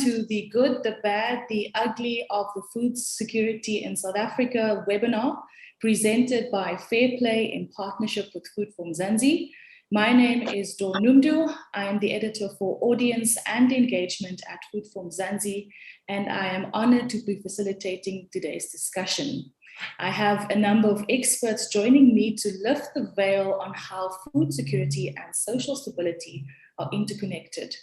to the Good, the Bad, the Ugly of the Food Security in South Africa webinar presented by FairPlay in partnership with Food for Mzansi. My name is Dawn Numdu. I am the editor for audience and engagement at Food for Mzansi, and I am honored to be facilitating today's discussion. I have a number of experts joining me to lift the veil on how food security and social stability are interconnected.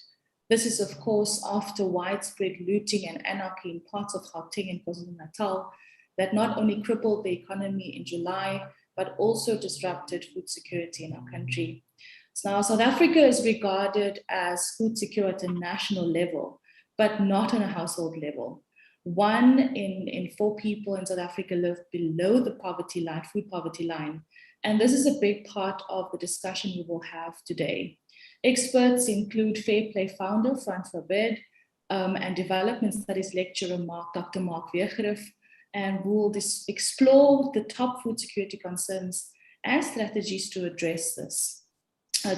This is, of course, after widespread looting and anarchy in parts of Gauteng and KwaZulu-Natal that not only crippled the economy in July, but also disrupted food security in our country. So now South Africa is regarded as food secure at a national level, but not on a household level. 1 in 4 people in South Africa live below the poverty line, food poverty line. And this is a big part of the discussion we will have today. Experts include FairPlay founder Frans Verbeer and development studies lecturer Dr. Mark Weergerif, and we'll explore the top food security concerns and strategies to address this.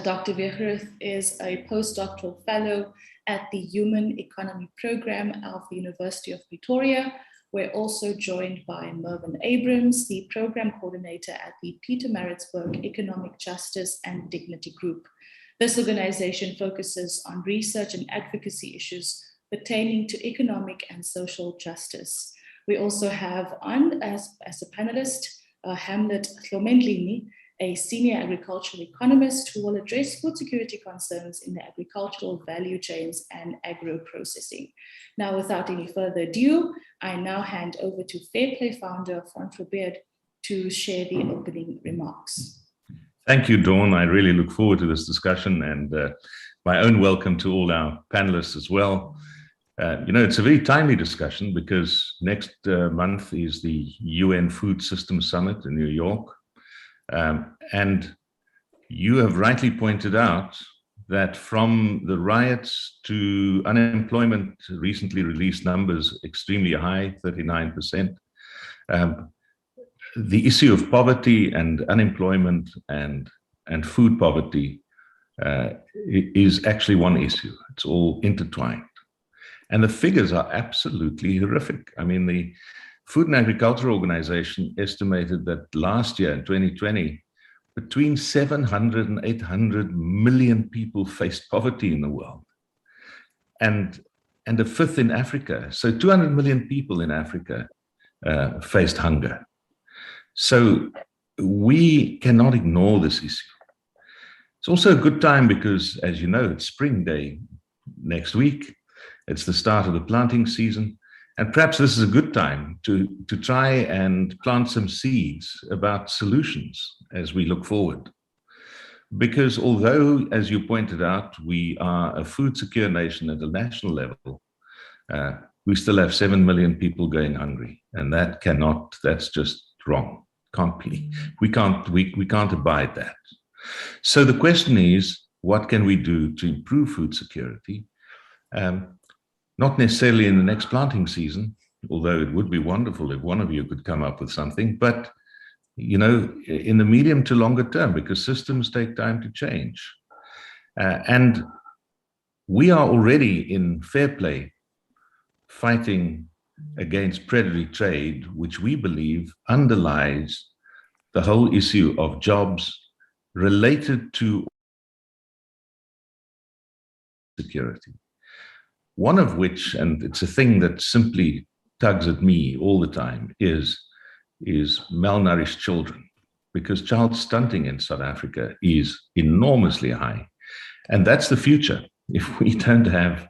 Dr. Weergerif is a postdoctoral fellow at the Human Economy Program of the University of Pretoria. We're also joined by Mervyn Abrams, the program coordinator at the Pietermaritzburg Economic Justice and Dignity Group. This organization focuses on research and advocacy issues pertaining to economic and social justice. We also have on as a panelist, Hamlet Hlomendlini, a senior agricultural economist who will address food security concerns in the agricultural value chains and agro-processing. Now, without any further ado, I now hand over to FairPlay founder Frans Verbeer to share the opening remarks. Thank you, Dawn. I really look forward to this discussion, and my own welcome to all our panelists as well. It's a very timely discussion because next month is the UN Food Systems Summit in New York. And you have rightly pointed out that from the riots to unemployment, recently released numbers extremely high, 39%. The issue of poverty and unemployment and food poverty is actually one issue. It's all intertwined. And the figures are absolutely horrific. I mean, the Food and Agriculture Organization estimated that last year, in 2020, between 700 and 800 million people faced poverty in the world. And a fifth in Africa. So 200 million people in Africa faced hunger. So we cannot ignore this issue. It's also a good time because, as you know, it's Spring Day next week. It's the start of the planting season. And perhaps this is a good time to try and plant some seeds about solutions as we look forward. Because although, as you pointed out, we are a food secure nation at a national level, we still have 7 million people going hungry. And that's just wrong. Can't be. We can't abide that. So the question is, what can we do to improve food security? Not necessarily in the next planting season, although it would be wonderful if one of you could come up with something, but in the medium to longer term, because systems take time to change. And we are already in FairPlay fighting against predatory trade, which we believe underlies the whole issue of jobs related to security. One of which, and it's a thing that simply tugs at me all the time, is malnourished children, because child stunting in South Africa is enormously high. And that's the future. If we don't have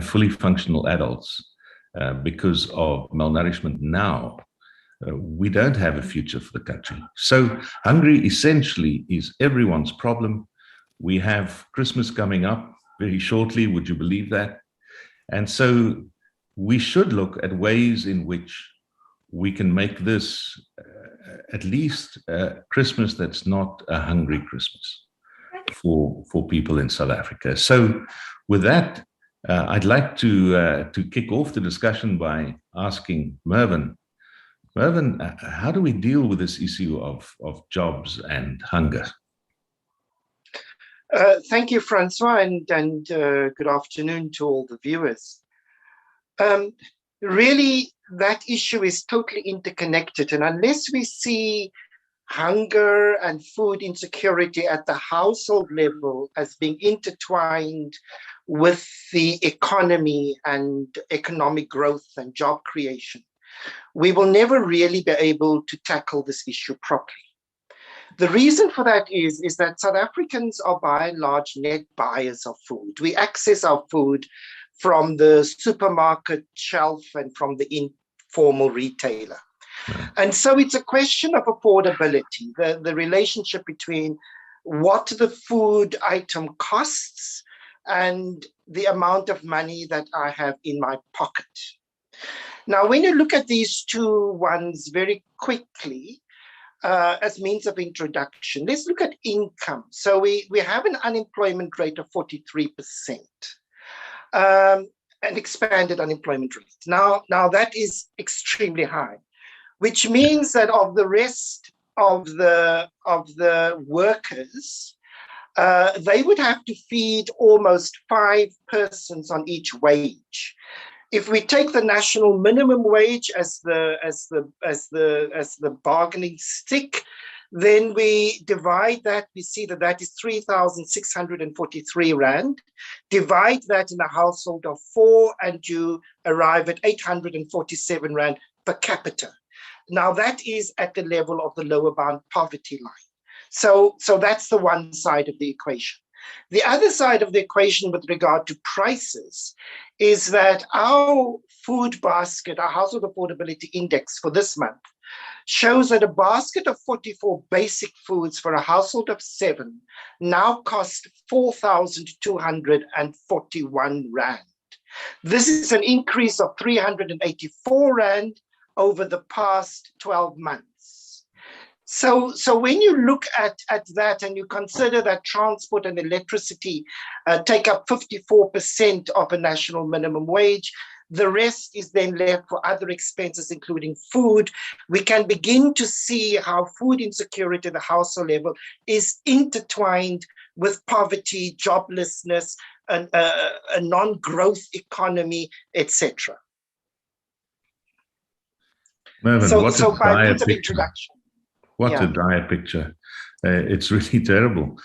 fully functional adults because of malnourishment now, we don't have a future for the country. So hungry essentially is everyone's problem. We have Christmas coming up very shortly, would you believe that? And so we should look at ways in which we can make this at least Christmas that's not a hungry Christmas for people in South Africa. So with that, I'd like to kick off the discussion by asking Mervyn, how do we deal with this issue of jobs and hunger? Thank you, Francois, and good afternoon to all the viewers. Really, that issue is totally interconnected, and unless we see hunger and food insecurity at the household level as being intertwined with the economy and economic growth and job creation, we will never really be able to tackle this issue properly. The reason for that is that South Africans are by and large net buyers of food. We access our food from the supermarket shelf and from the informal retailer. And so it's a question of affordability, the relationship between what the food item costs and the amount of money that I have in my pocket. Now, when you look at these two ones very quickly, as means of introduction, let's look at income. So we have an unemployment rate of 43%, an expanded unemployment rate. Now that is extremely high, which means that of the rest of the workers, they would have to feed almost 5 persons on each wage. If we take the national minimum wage as the bargaining stick, then we divide that, we see that that is 3,643 Rand. Divide that in a household of 4 and you arrive at 847 Rand per capita. Now that is at the level of the lower bound poverty line. So that's the one side of the equation. The other side of the equation with regard to prices is that our food basket, our household affordability index for this month, shows that a basket of 44 basic foods for a household of 7 now cost 4,241 Rand. This is an increase of 384 Rand over the past 12 months. So when you look at that and you consider that transport and electricity take up 54% of a national minimum wage, the rest is then left for other expenses, including food, we can begin to see how food insecurity at the household level is intertwined with poverty, joblessness, a non-growth economy, etc. Mervyn, So by dire means of picture. introduction. What a dire picture. It's really terrible.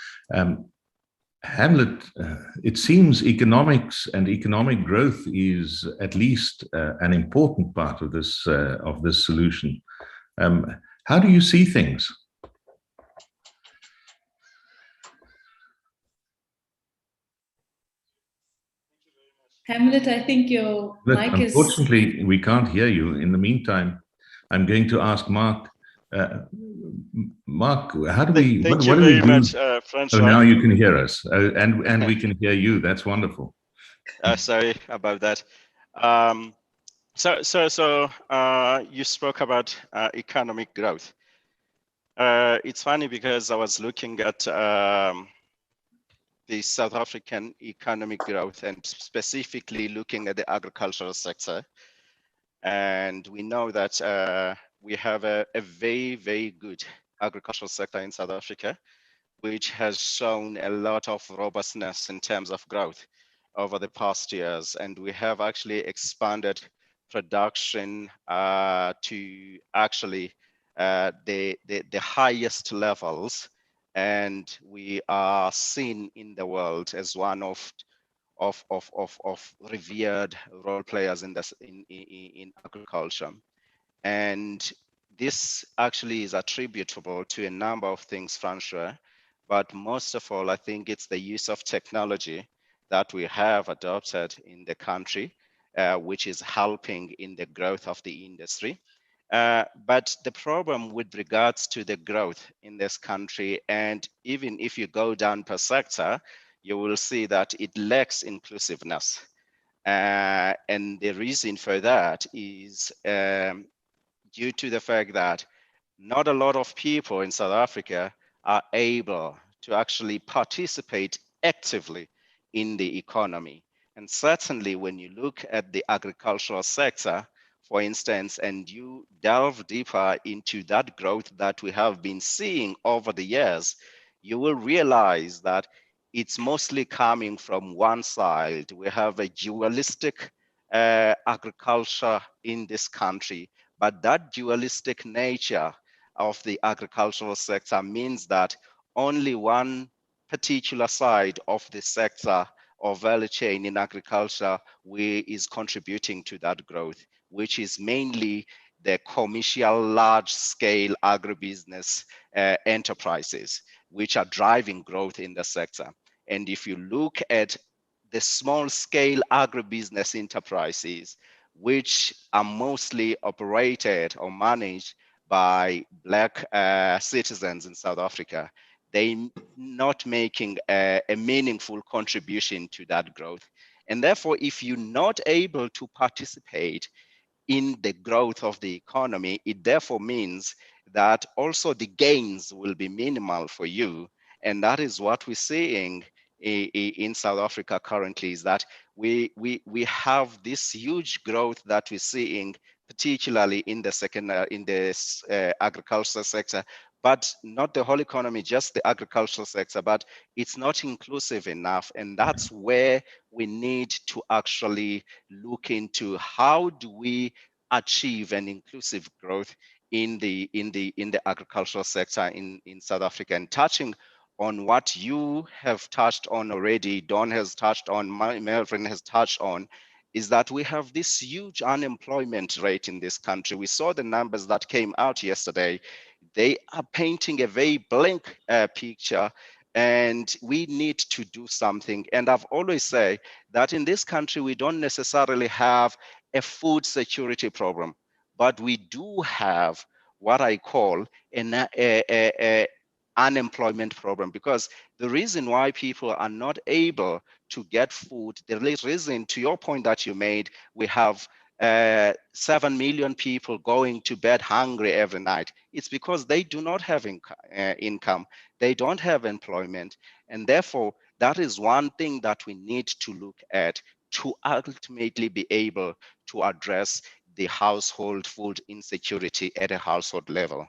Hamlet, it seems economics and economic growth is at least an important part of this solution. How do you see things? Hamlet, I think your mic is... Unfortunately, we can't hear you. In the meantime, I'm going to ask Mark. Mark, how do we? Thank what you do very we do? much, Francois. Oh, now you can hear us, and we can hear you. That's wonderful. Sorry about that. So you spoke about economic growth. It's funny because I was looking at the South African economic growth and specifically looking at the agricultural sector. And we know that we have a very, very good agricultural sector in South Africa, which has shown a lot of robustness in terms of growth over the past years. And we have actually expanded production to actually the highest levels. And we are seen in the world as one of revered role players in this in agriculture. And this actually is attributable to a number of things, Francois, but most of all, I think it's the use of technology that we have adopted in the country, which is helping in the growth of the industry. But the problem with regards to the growth in this country, and even if you go down per sector, you will see that it lacks inclusiveness. And the reason for that is due to the fact that not a lot of people in South Africa are able to actually participate actively in the economy. And certainly when you look at the agricultural sector, for instance, and you delve deeper into that growth that we have been seeing over the years, you will realize that it's mostly coming from one side. We have a dualistic agriculture in this country, but that dualistic nature of the agricultural sector means that only one particular side of the sector or value chain in agriculture is contributing to that growth, which is mainly the commercial large-scale agribusiness enterprises, which are driving growth in the sector. And if you look at the small-scale agribusiness enterprises, which are mostly operated or managed by Black citizens in South Africa, they not making a meaningful contribution to that growth. And therefore, if you're not able to participate in the growth of the economy, it therefore means that also the gains will be minimal for you. And that is what we're seeing in South Africa currently, is that we have this huge growth that we're seeing, particularly in the agricultural sector, but not the whole economy, just the agricultural sector, but it's not inclusive enough. And that's where we need to actually look into how do we achieve an inclusive growth in the agricultural sector in South Africa. And touching on what you have touched on already, Don has touched on, Melvin has touched on, is that we have this huge unemployment rate in this country. We saw the numbers that came out yesterday. They are painting a very bleak picture, and we need to do something. And I've always said that in this country, we don't necessarily have a food security problem, but we do have what I call an unemployment problem, because the reason why people are not able to get food, the reason, to your point that you made, we have 7 million people going to bed hungry every night. It's because they do not have income, they don't have employment, and therefore that is one thing that we need to look at to ultimately be able to address the household food insecurity at a household level.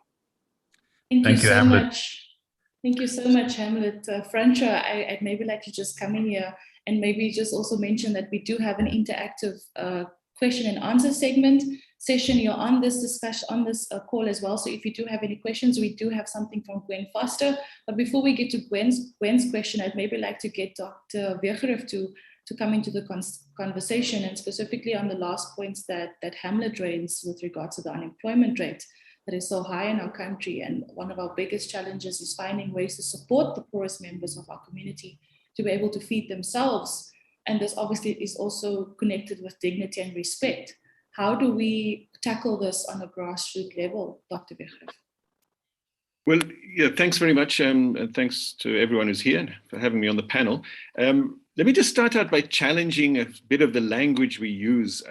Thank you so Hamlet. much. Thank you so much, Hamlet. Francois, I'd maybe like to just come in here and maybe just also mention that we do have an interactive question and answer session. You're on this discussion, on this call as well. So if you do have any questions, we do have something from Gwen Foster. But before we get to Gwen's question, I'd maybe like to get Dr. Wegerif to come into the conversation, and specifically on the last points that Hamlet raised with regards to the unemployment rate that is so high in our country. And one of our biggest challenges is finding ways to support the poorest members of our community to be able to feed themselves. And this obviously is also connected with dignity and respect. How do we tackle this on a grassroots level, Dr. Wegerif? Well, yeah, thanks very much. And thanks to everyone who's here for having me on the panel. Let me just start out by challenging a bit of the language we use.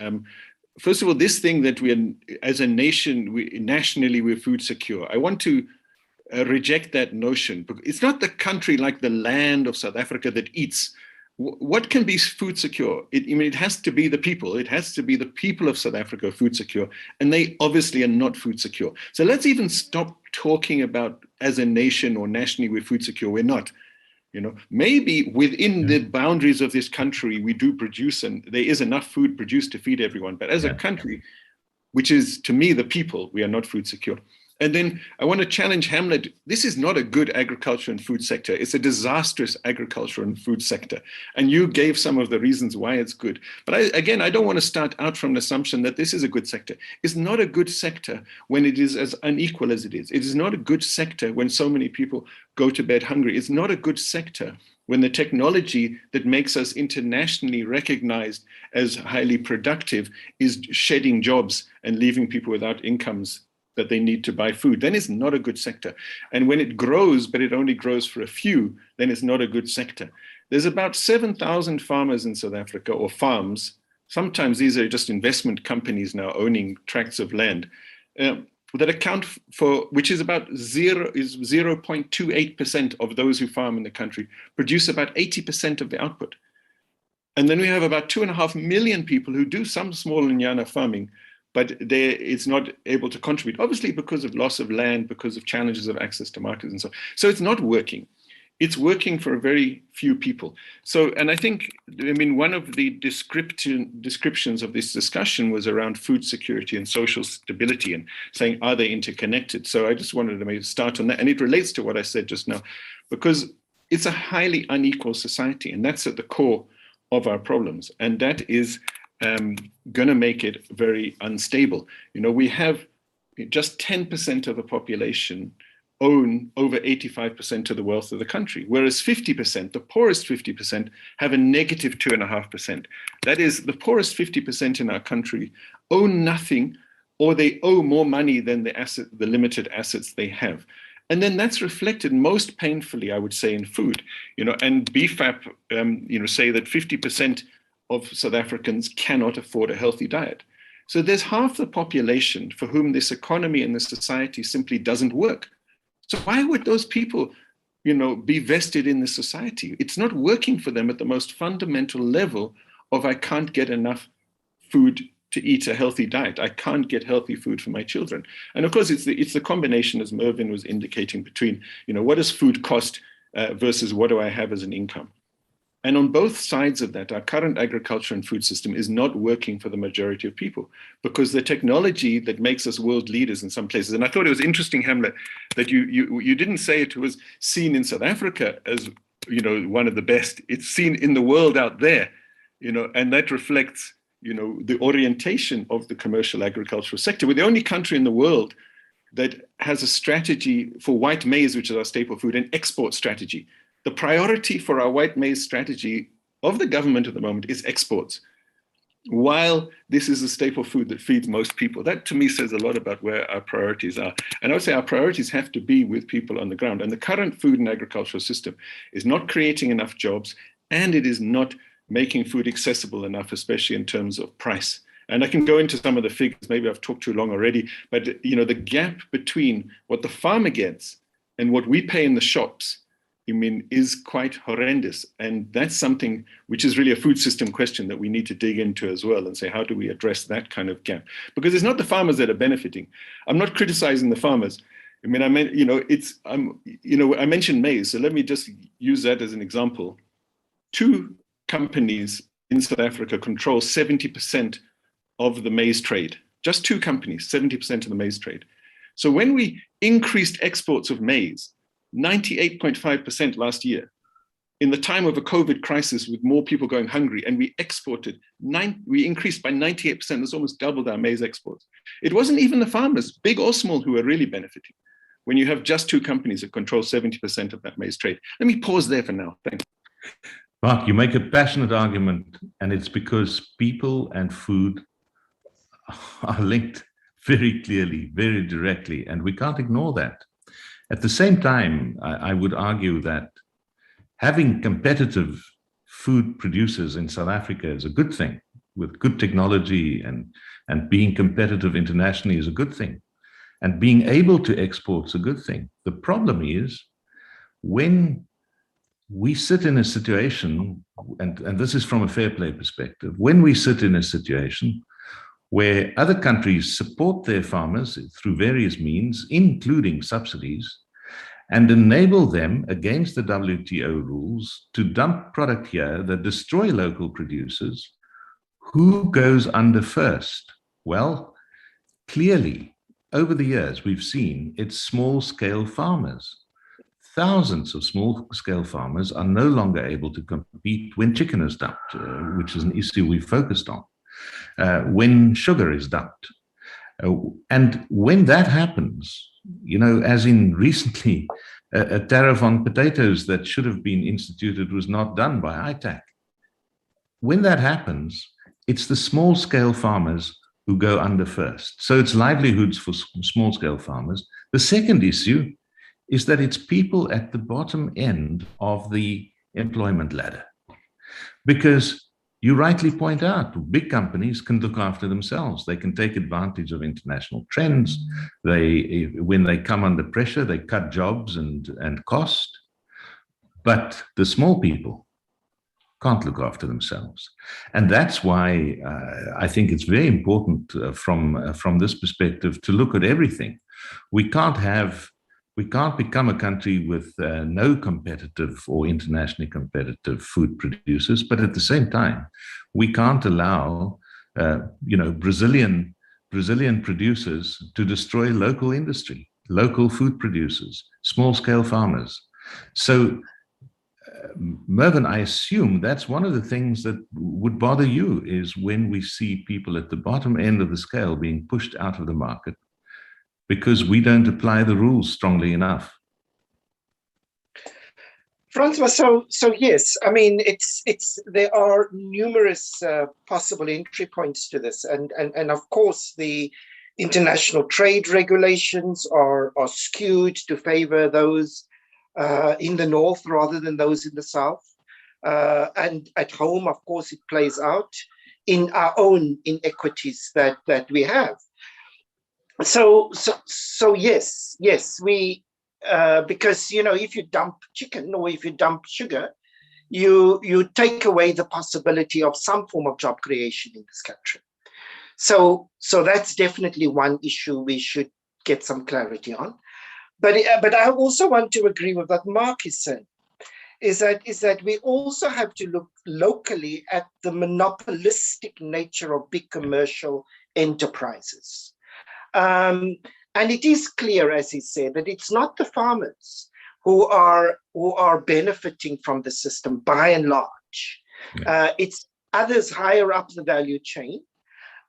First of all, this thing that we are, as a nation, nationally, we're food secure. I want to reject that notion. It's not the country like the land of South Africa that eats. What can be food secure? It has to be the people. It has to be the people of South Africa food secure, and they obviously are not food secure. So let's even stop talking about as a nation or nationally we're food secure. We're not. Maybe within the boundaries of this country, we do produce, and there is enough food produced to feed everyone. But as a country, which is to me the people, we are not food secure. And then I want to challenge Hamlet. This is not a good agriculture and food sector. It's a disastrous agriculture and food sector. And you gave some of the reasons why it's good. But I don't want to start out from an assumption that this is a good sector. It's not a good sector when it is as unequal as it is. It is not a good sector when so many people go to bed hungry. It's not a good sector when the technology that makes us internationally recognized as highly productive is shedding jobs and leaving people without incomes that they need to buy food. Then it's not a good sector. And when it grows, but it only grows for a few, then it's not a good sector. There's about 7,000 farmers in South Africa, or farms. Sometimes these are just investment companies now owning tracts of land that account for, which is about 0.28% of those who farm in the country, produce about 80% of the output. And then we have about 2.5 million people who do some small Nyana farming, but it's not able to contribute, obviously because of loss of land, because of challenges of access to markets and so on. So it's not working. it's working for a very few people. So, and I think, I mean, one of the descriptions of this discussion was around food security and social stability and saying, are they interconnected? So I just wanted to maybe start on that. And it relates to what I said just now, because it's a highly unequal society, and that's at the core of our problems. And that is going to make it very unstable. You know, we have just 10% of the population own over 85% of the wealth of the country, whereas 50%, the poorest 50%, have a negative 2.5%. That is, the poorest 50% in our country own nothing, or they owe more money than the limited assets they have. And then that's reflected most painfully, I would say, in food. You know, and BFAP, say that 50% of South Africans cannot afford a healthy diet. So there's half the population for whom this economy and this society simply doesn't work. So why would those people, be vested in the society? It's not working for them at the most fundamental level of, I can't get enough food to eat a healthy diet. I can't get healthy food for my children. And of course, it's the combination, as Mervyn was indicating, between, what does food cost versus what do I have as an income? And on both sides of that, our current agriculture and food system is not working for the majority of people, because the technology that makes us world leaders in some places, and I thought it was interesting, Hamlet, that you didn't say it was seen in South Africa as, one of the best. It's seen in the world out there, and that reflects, the orientation of the commercial agricultural sector. We're the only country in the world that has a strategy for white maize, which is our staple food, an export strategy. The priority for our white maize strategy of the government at the moment is exports, while this is a staple food that feeds most people. That to me says a lot about where our priorities are. And I would say our priorities have to be with people on the ground. And the current food and agricultural system is not creating enough jobs, and it is not making food accessible enough, especially in terms of price. And I can go into some of the figures. Maybe I've talked too long already, but the gap between what the farmer gets and what we pay in the shops, is quite horrendous. And that's something which is really a food system question that we need to dig into as well and say, how do we address that kind of gap? Because it's not the farmers that are benefiting. I'm not criticizing the farmers. I mentioned maize, so let me just use that as an example. 2 companies in South Africa control 70% of the maize trade. Just 2 companies, 70% of the maize trade. So when we increased exports of maize, 98.5% last year, in the time of a COVID crisis with more people going hungry, and we increased by 98%. That's almost doubled our maize exports. It wasn't even the farmers, big or small, who are really benefiting when you have just 2 companies that control 70% of that maize trade. Let me pause there for now. Thanks. Mark, you make a passionate argument, and it's because people and food are linked very clearly, very directly, and we can't ignore that. At the same time, I would argue that having competitive food producers in South Africa is a good thing, with good technology, and being competitive internationally is a good thing. And being able to export is a good thing. The problem is when we sit in a situation, and this is from a FairPlay perspective, when we sit in a situation where other countries support their farmers through various means, including subsidies, and enable them against the WTO rules to dump product here that destroy local producers, who goes under first? Well, clearly, over the years, we've seen it's small-scale farmers. Thousands of small-scale farmers are no longer able to compete when chicken is dumped, which is an issue we focused on. When sugar is dumped. And when that happens, as in recently, a tariff on potatoes that should have been instituted was not done by ITAC. When that happens, it's the small-scale farmers who go under first. So it's livelihoods for small-scale farmers. The second issue is that it's people at the bottom end of the employment ladder. Because you rightly point out, big companies can look after themselves. They can take advantage of international trends. When they come under pressure, they cut jobs and cost. But the small people can't look after themselves. And that's why I think it's very important from this perspective to look at everything. We can't have We can't become a country with no competitive or internationally competitive food producers, but at the same time, we can't allow, Brazilian producers to destroy local industry, local food producers, small-scale farmers. So, Mervyn, I assume that's one of the things that would bother you, is when we see people at the bottom end of the scale being pushed out of the market because we don't apply the rules strongly enough. Francois, so yes, I mean, there are numerous possible entry points to this, and of course the international trade regulations are skewed to favor those in the north rather than those in the south, and at home, of course, it plays out in our own inequities that we have. So yes, we because if you dump chicken or if you dump sugar, you take away the possibility of some form of job creation in this country. So that's definitely one issue we should get some clarity on. But I also want to agree with what Mark is saying, is that we also have to look locally at the monopolistic nature of big commercial enterprises. And it is clear, as he said, that it's not the farmers who are benefiting from the system by and large. Yeah. It's others higher up the value chain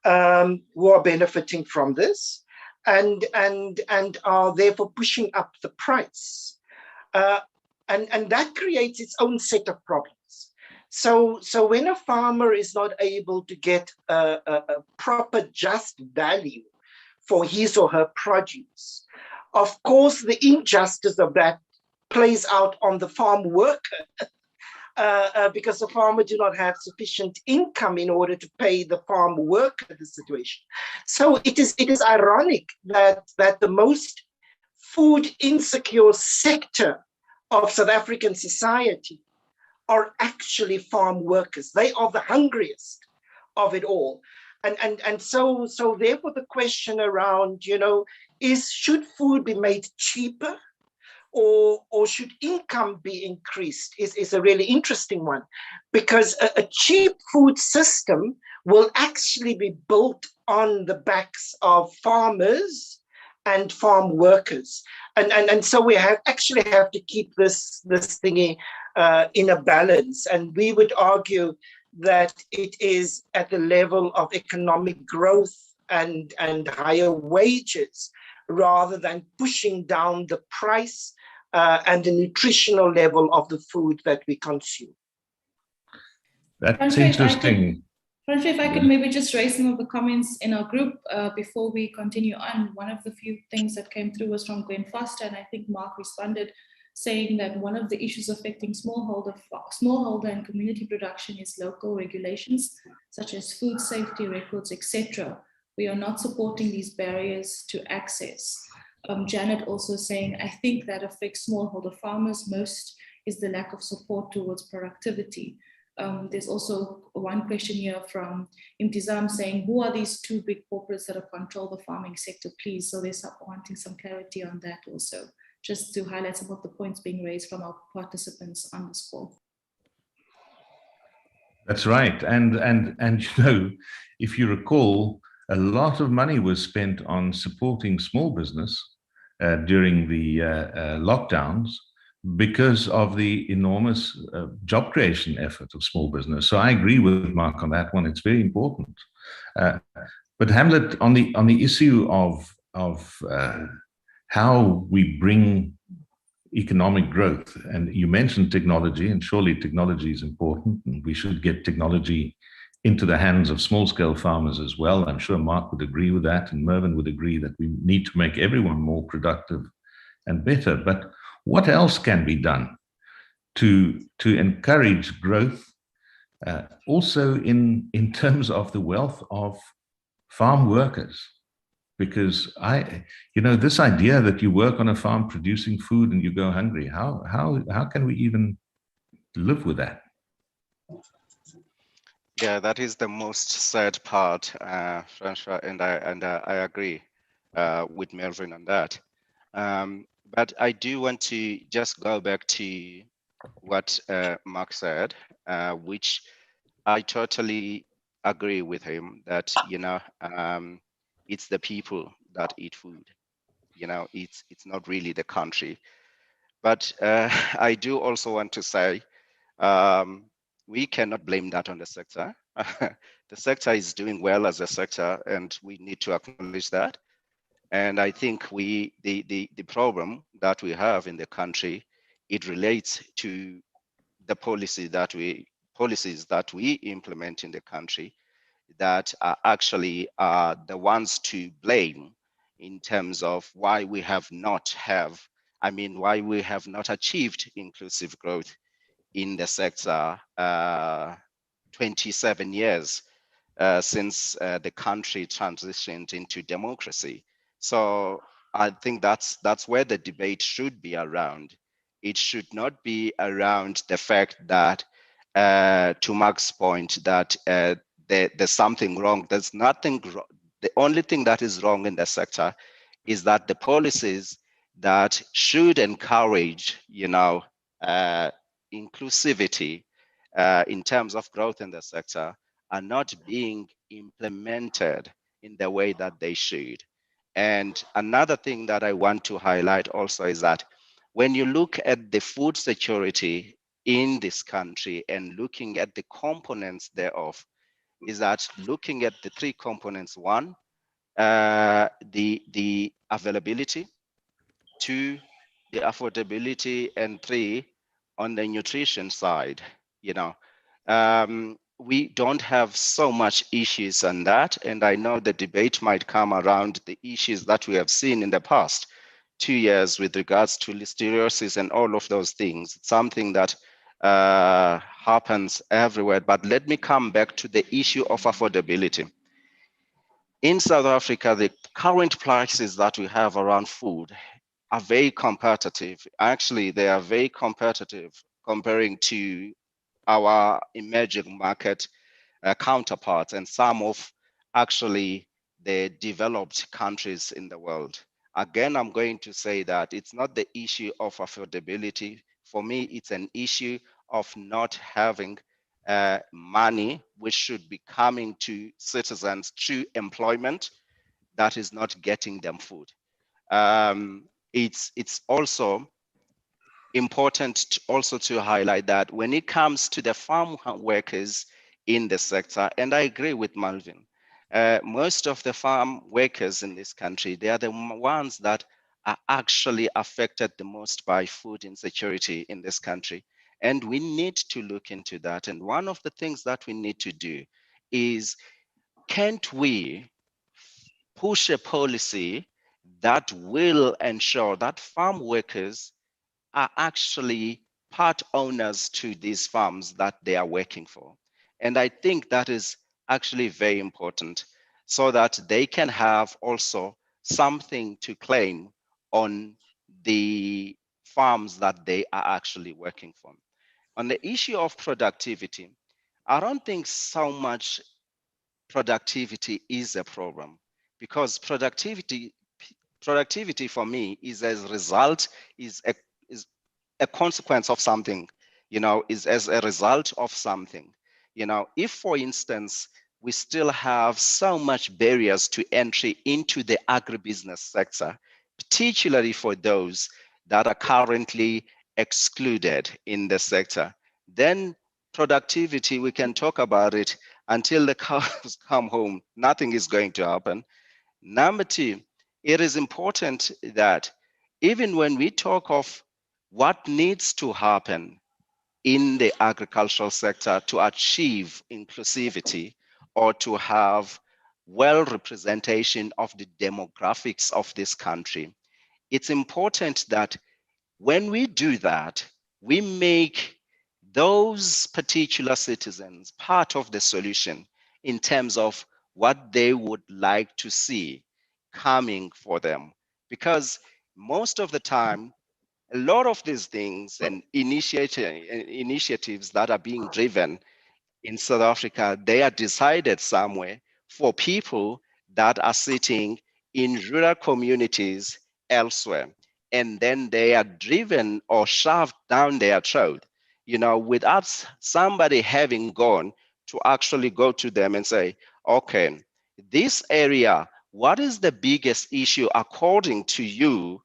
who are benefiting from this and are therefore pushing up the price. And that creates its own set of problems. So when a farmer is not able to get a proper just value for his or her produce, of course, the injustice of that plays out on the farm worker because the farmer do not have sufficient income in order to pay the farm worker the situation. So it is ironic that the most food insecure sector of South African society are actually farm workers. They are the hungriest of it all. And so therefore the question around, should food be made cheaper or should income be increased is a really interesting one, because a cheap food system will actually be built on the backs of farmers and farm workers. And so we actually have to keep this thingy in a balance. And we would argue that it is at the level of economic growth and higher wages, rather than pushing down the price and the nutritional level of the food that we consume. That's interesting. Francois, if I could maybe just raise some of the comments in our group before we continue on. One of the few things that came through was from Gwen Foster, and I think Mark responded saying that one of the issues affecting smallholder and community production is local regulations, such as food safety records, etc. We are not supporting these barriers to access. Janet also saying, I think that affects smallholder farmers most is the lack of support towards productivity. There's also one question here from Imtizam saying, who are these two big corporates that control the farming sector, please? So they're wanting some clarity on that also, just to highlight some of the points being raised from our participants on this call. That's right. And if you recall, a lot of money was spent on supporting small business during the lockdowns because of the enormous job creation effort of small business. So I agree with Mark on that one. It's very important. But Hamlet, on the issue of how we bring economic growth, and you mentioned technology, and surely technology is important, and we should get technology into the hands of small-scale farmers as well. I'm sure Mark would agree with that, and Mervyn would agree that we need to make everyone more productive and better. But what else can be done to encourage growth, also in terms of the wealth of farm workers? Because this idea that you work on a farm producing food and you go hungry, how can we even live with that? Yeah, that is the most sad part, Francois, and I agree with Melvin on that. But I do want to just go back to what Mark said, which I totally agree with him that, it's the people that eat food. It's not really the country. But I do also want to say we cannot blame that on the sector. The sector is doing well as a sector, and we need to acknowledge that. And I think the problem that we have in the country, it relates to the policies that we implement in the country that are actually the ones to blame in terms of why we have not why we have not achieved inclusive growth in the sector 27 years since the country transitioned into democracy. So I think that's where the debate should be around. It should not be around the fact that, to Mark's point, that there's something wrong. There's nothing wrong. The only thing that is wrong in the sector is that the policies that should encourage, inclusivity in terms of growth in the sector are not being implemented in the way that they should. And another thing that I want to highlight also is that when you look at the food security in this country and looking at the components thereof, is that looking at the three components: one, the availability; two, the affordability; and three, on the nutrition side. We don't have so much issues on that, and I know the debate might come around the issues that we have seen in the past 2 years with regards to listeriosis and all of those things. It's something that happens everywhere. But let me come back to the issue of affordability. In South Africa, the current prices that we have around food are very competitive. Actually, they are very competitive comparing to our emerging market counterparts and some of actually the developed countries in the world. Again, I'm going to say that it's not the issue of affordability. For me, it's an issue of not having money, which should be coming to citizens through employment, that is not getting them food. It's also important also to highlight that when it comes to the farm workers in the sector, and I agree with Malvin, most of the farm workers in this country, they are the ones that are actually affected the most by food insecurity in this country. And we need to look into that. And one of the things that we need to do is, can't we push a policy that will ensure that farm workers are actually part owners to these farms that they are working for? And I think that is actually very important, so that they can have also something to claim on the farms that they are actually working for. On the issue of productivity, I don't think so much productivity is a problem, because productivity for me is as a result, is a consequence of something, is as a result of something. If, for instance, we still have so much barriers to entry into the agribusiness sector, particularly for those that are currently excluded in the sector, then productivity, we can talk about it until the cows come home. Nothing is going to happen. Number two, it is important that even when we talk of what needs to happen in the agricultural sector to achieve inclusivity, or to have well representation of the demographics of this country, it's important that when we do that, we make those particular citizens part of the solution in terms of what they would like to see coming for them. Because most of the time, a lot of these things and initiatives that are being driven in South Africa, they are decided somewhere for people that are sitting in rural communities elsewhere. and then they are driven or shoved down their throat, without somebody having gone to actually go to them and say, okay, this area, what is the biggest issue according to you,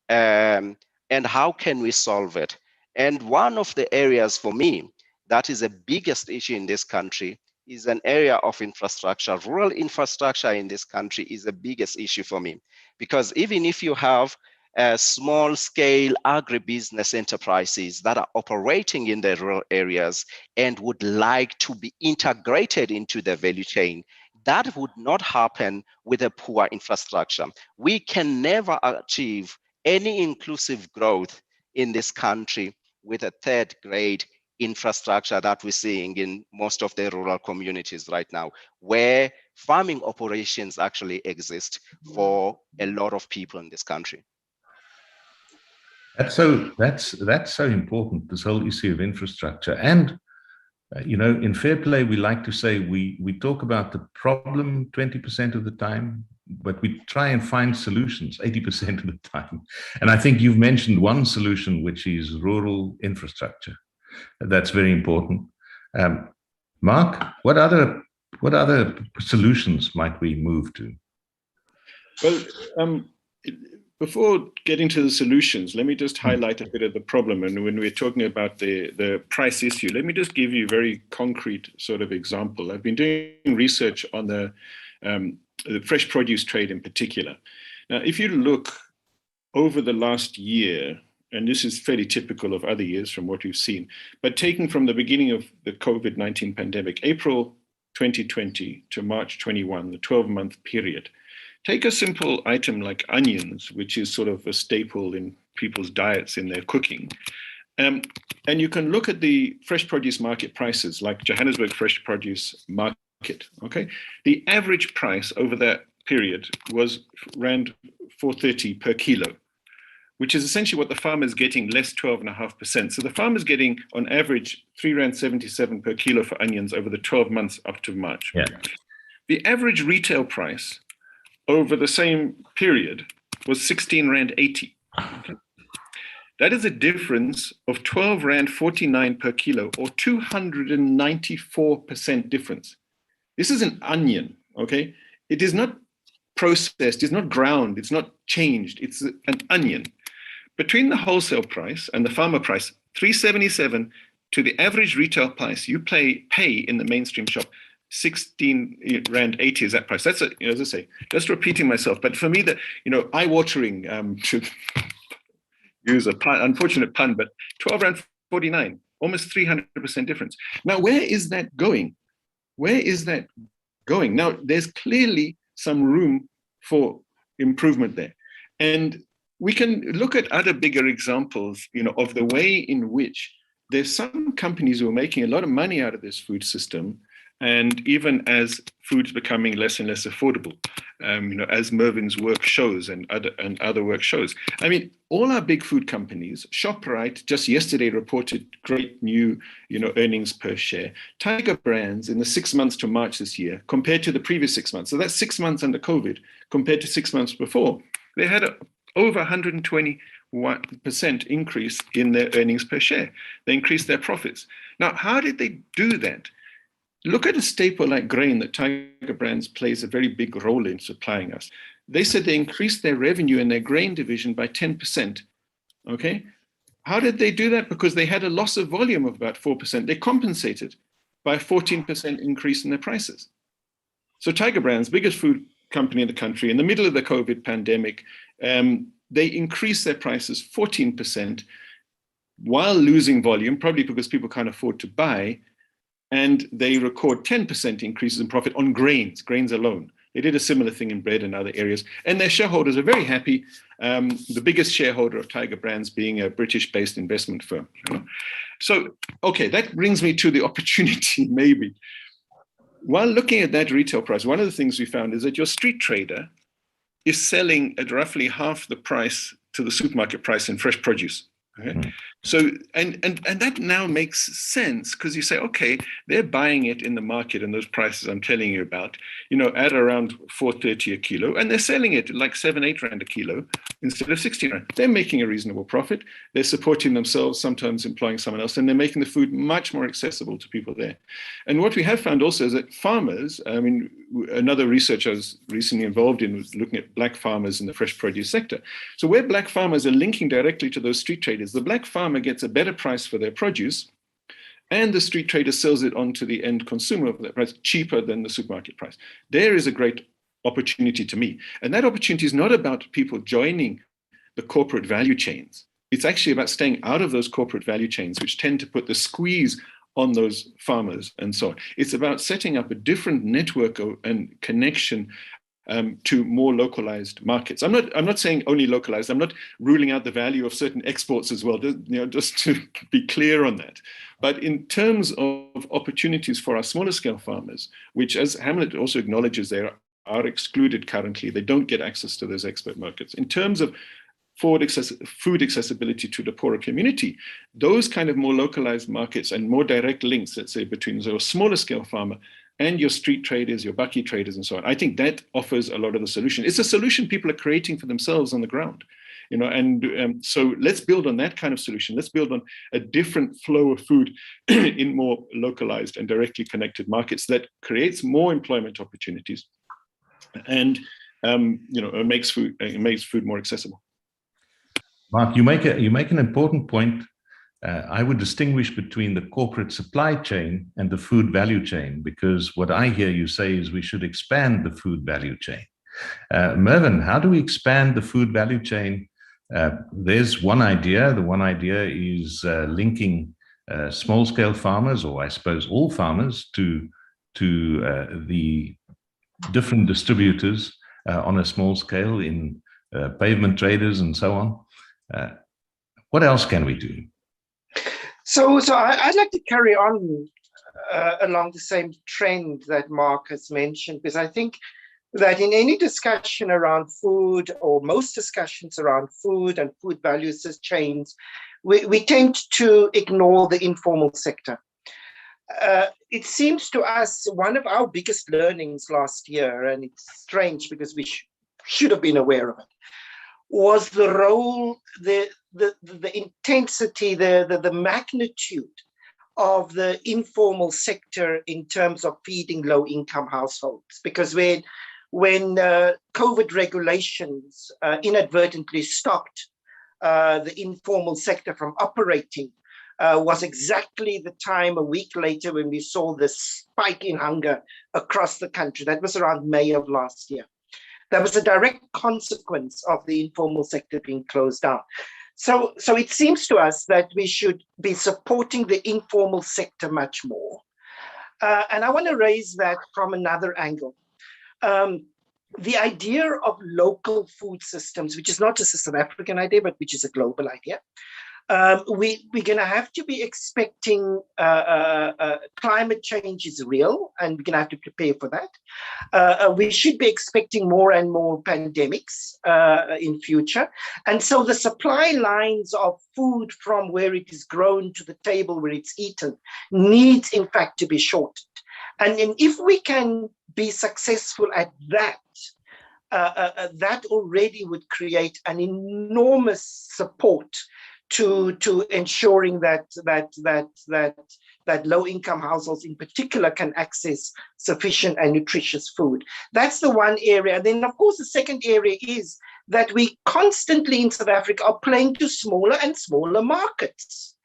and how can we solve it? And one of the areas for me that is the biggest issue in this country is an area of infrastructure. Rural infrastructure in this country is the biggest issue for me, because even if you have small scale agribusiness enterprises that are operating in the rural areas and would like to be integrated into the value chain, that would not happen with a poor infrastructure. We can never achieve any inclusive growth in this country with a third grade infrastructure that we're seeing in most of the rural communities right now, where farming operations actually exist for a lot of people in this country. That's so important, this whole issue of infrastructure. And in FairPlay, we like to say we talk about the problem 20% of the time, but we try and find solutions 80% of the time. And I think you've mentioned one solution, which is rural infrastructure. That's very important. Mark, what other solutions might we move to? Well, before getting to the solutions, let me just highlight a bit of the problem. And when we're talking about the price issue, let me just give you a very concrete sort of example. I've been doing research on the fresh produce trade in particular. Now, if you look over the last year, and this is fairly typical of other years from what we've seen, but taken from the beginning of the COVID-19 pandemic, April 2020 to March 21, the 12-month period, take a simple item like onions, which is sort of a staple in people's diets in their cooking. And you can look at the fresh produce market prices, like Johannesburg Fresh Produce Market, okay? The average price over that period was around 4.30 per kilo, which is essentially what the farmer's getting less 12.5%. So the farmer's getting on average 3.77 per kilo for onions over the 12 months up to March. Yeah. The average retail price over the same period was 16.80 Rand. Okay. That is a difference of 12.49 Rand per kilo, or 294% difference. This is an onion, okay? It is not processed, it's not ground, it's not changed, it's an onion. Between the wholesale price and the farmer price, 3.77 to the average retail price you pay in the mainstream shop, 16.80 Rand is that price. That's, as I say, just repeating myself. But for me, eye-watering, to use a unfortunate pun, but 12.49 Rand, almost 300% difference. Now, where is that going? Where is that going? Now, there's clearly some room for improvement there. And we can look at other bigger examples, of the way in which there's some companies who are making a lot of money out of this food system. And even as food's becoming less and less affordable, as Mervin's work shows and other work shows. I mean, all our big food companies, ShopRite just yesterday reported great new, earnings per share. Tiger Brands in the 6 months to March this year, compared to the previous 6 months. So that's 6 months under COVID compared to 6 months before. They had over 121% increase in their earnings per share. They increased their profits. Now, how did they do that? Look at a staple like grain that Tiger Brands plays a very big role in supplying us. They said they increased their revenue in their grain division by 10%, okay? How did they do that? Because they had a loss of volume of about 4%. They compensated by a 14% increase in their prices. So Tiger Brands, biggest food company in the country, in the middle of the COVID pandemic, they increased their prices 14% while losing volume, probably because people can't afford to buy, and they record 10% increases in profit on grains alone. They did a similar thing in bread and other areas. And their shareholders are very happy. The biggest shareholder of Tiger Brands being a British-based investment firm. So, okay, that brings me to the opportunity, maybe. While looking at that retail price, one of the things we found is that your street trader is selling at roughly half the price to the supermarket price in fresh produce. Okay? So, and that now makes sense, because you say, okay, they're buying it in the market and those prices I'm telling you about, at around 4.30 a kilo, and they're selling it at like 7-8 rand a kilo instead of 16 rand. They're making a reasonable profit. They're supporting themselves, sometimes employing someone else, and they're making the food much more accessible to people there. And what we have found also is that farmers, another research I was recently involved in was looking at black farmers in the fresh produce sector. So where black farmers are linking directly to those street traders, the black farmer gets a better price for their produce, and the street trader sells it on to the end consumer of that price cheaper than the supermarket price. There is a great opportunity to me. And that opportunity is not about people joining the corporate value chains. It's actually about staying out of those corporate value chains, which tend to put the squeeze on those farmers and so on. It's about setting up a different network and connection to more localized markets. I'm not saying only localized. I'm not ruling out the value of certain exports as well, just to be clear on that. But in terms of opportunities for our smaller scale farmers, which, as Hamlet also acknowledges, they are excluded currently, they don't get access to those export markets. In terms of food accessibility to the poorer community, those kind of more localized markets and more direct links, let's say, between a smaller scale farmer and your street traders, your bucky traders, and so on. I think that offers a lot of the solution. It's a solution people are creating for themselves on the ground, so let's build on that kind of solution. Let's build on a different flow of food in more localized and directly connected markets that creates more employment opportunities and makes food more accessible. Mark, you make an important point. I would distinguish between the corporate supply chain and the food value chain, because what I hear you say is we should expand the food value chain. Mervyn, how do we expand the food value chain? There's one idea. The one idea is linking small-scale farmers, or I suppose all farmers, to the different distributors on a small scale in pavement traders and so on. What else can we do? So I'd like to carry on along the same trend that Mark has mentioned, because I think that in any discussion around food, or most discussions around food and food value chains, we tend to ignore the informal sector. It seems to us one of our biggest learnings last year, and it's strange because we should have been aware of it, was the role, the intensity, the magnitude of the informal sector in terms of feeding low-income households. Because when COVID regulations inadvertently stopped the informal sector from operating, was exactly the time a week later when we saw this spike in hunger across the country. That was around May of last year. That was a direct consequence of the informal sector being closed down. So it seems to us that we should be supporting the informal sector much more. And I want to raise that from another angle. The idea of local food systems, which is not just a South African idea, but which is a global idea. We're going to have to be expecting climate change is real, and we're going to have to prepare for that. We should be expecting more and more pandemics in future. And so the supply lines of food from where it is grown to the table where it's eaten needs, in fact, to be shortened. And if we can be successful at that, that already would create an enormous support to ensuring that low-income households in particular can access sufficient and nutritious food. That's the one area. And then, of course, the second area is that we constantly in South Africa are playing to smaller and smaller markets.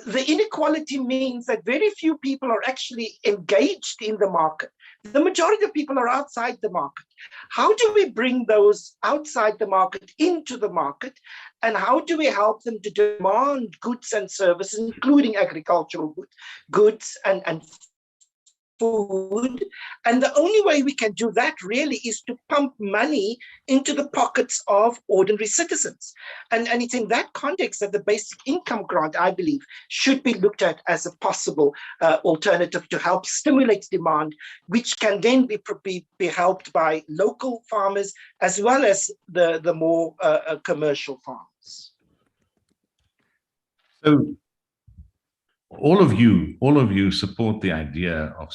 The inequality means that very few people are actually engaged in the market. The majority of people are outside the market. How do we bring those outside the market into the market? And how do we help them to demand goods and services, including agricultural goods and food? And the only way we can do that really is to pump money into the pockets of ordinary citizens. And it's in that context that the basic income grant, I believe, should be looked at as a possible alternative to help stimulate demand, which can then be helped by local farmers as well as the more commercial farmers. So all of you support the idea of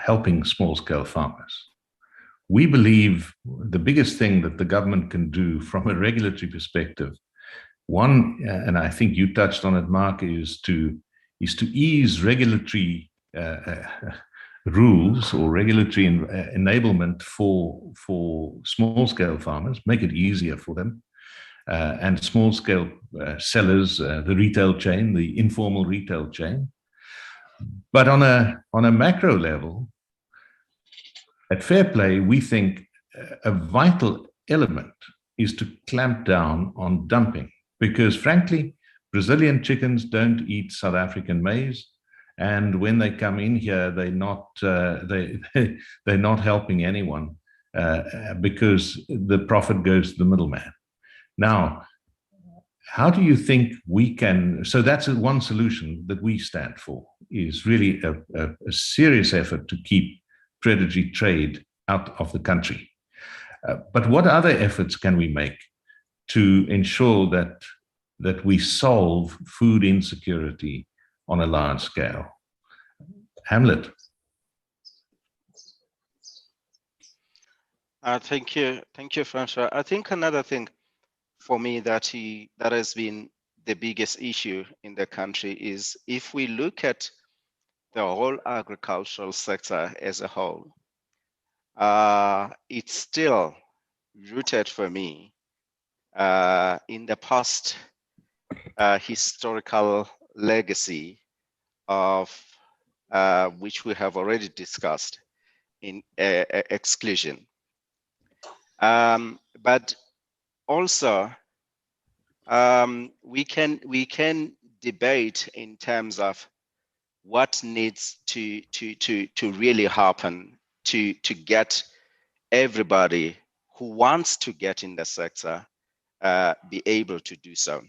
helping small-scale farmers. We believe the biggest thing that the government can do from a regulatory perspective, one, and I think you touched on it, Mark, is to ease regulatory rules or regulatory enablement for small-scale farmers, make it easier for them, and small-scale sellers, the retail chain, the informal retail chain. But on a macro level, at FairPlay, we think a vital element is to clamp down on dumping, because frankly, Brazilian chickens don't eat South African maize, and when they come in here, they're not helping anyone because the profit goes to the middleman. Now, how do you think we can? So that's one solution that we stand for, is really a serious effort to keep predatory trade out of the country. But what other efforts can we make to ensure that we solve food insecurity on a large scale? Hamlet. Thank you, Francois. I think another thing for me that has been the biggest issue in the country is, if we look at the whole agricultural sector as a whole, it's still rooted for me in the past historical legacy of which we have already discussed in exclusion. But also we can debate in terms of what needs to really happen to get everybody who wants to get in the sector be able to do so.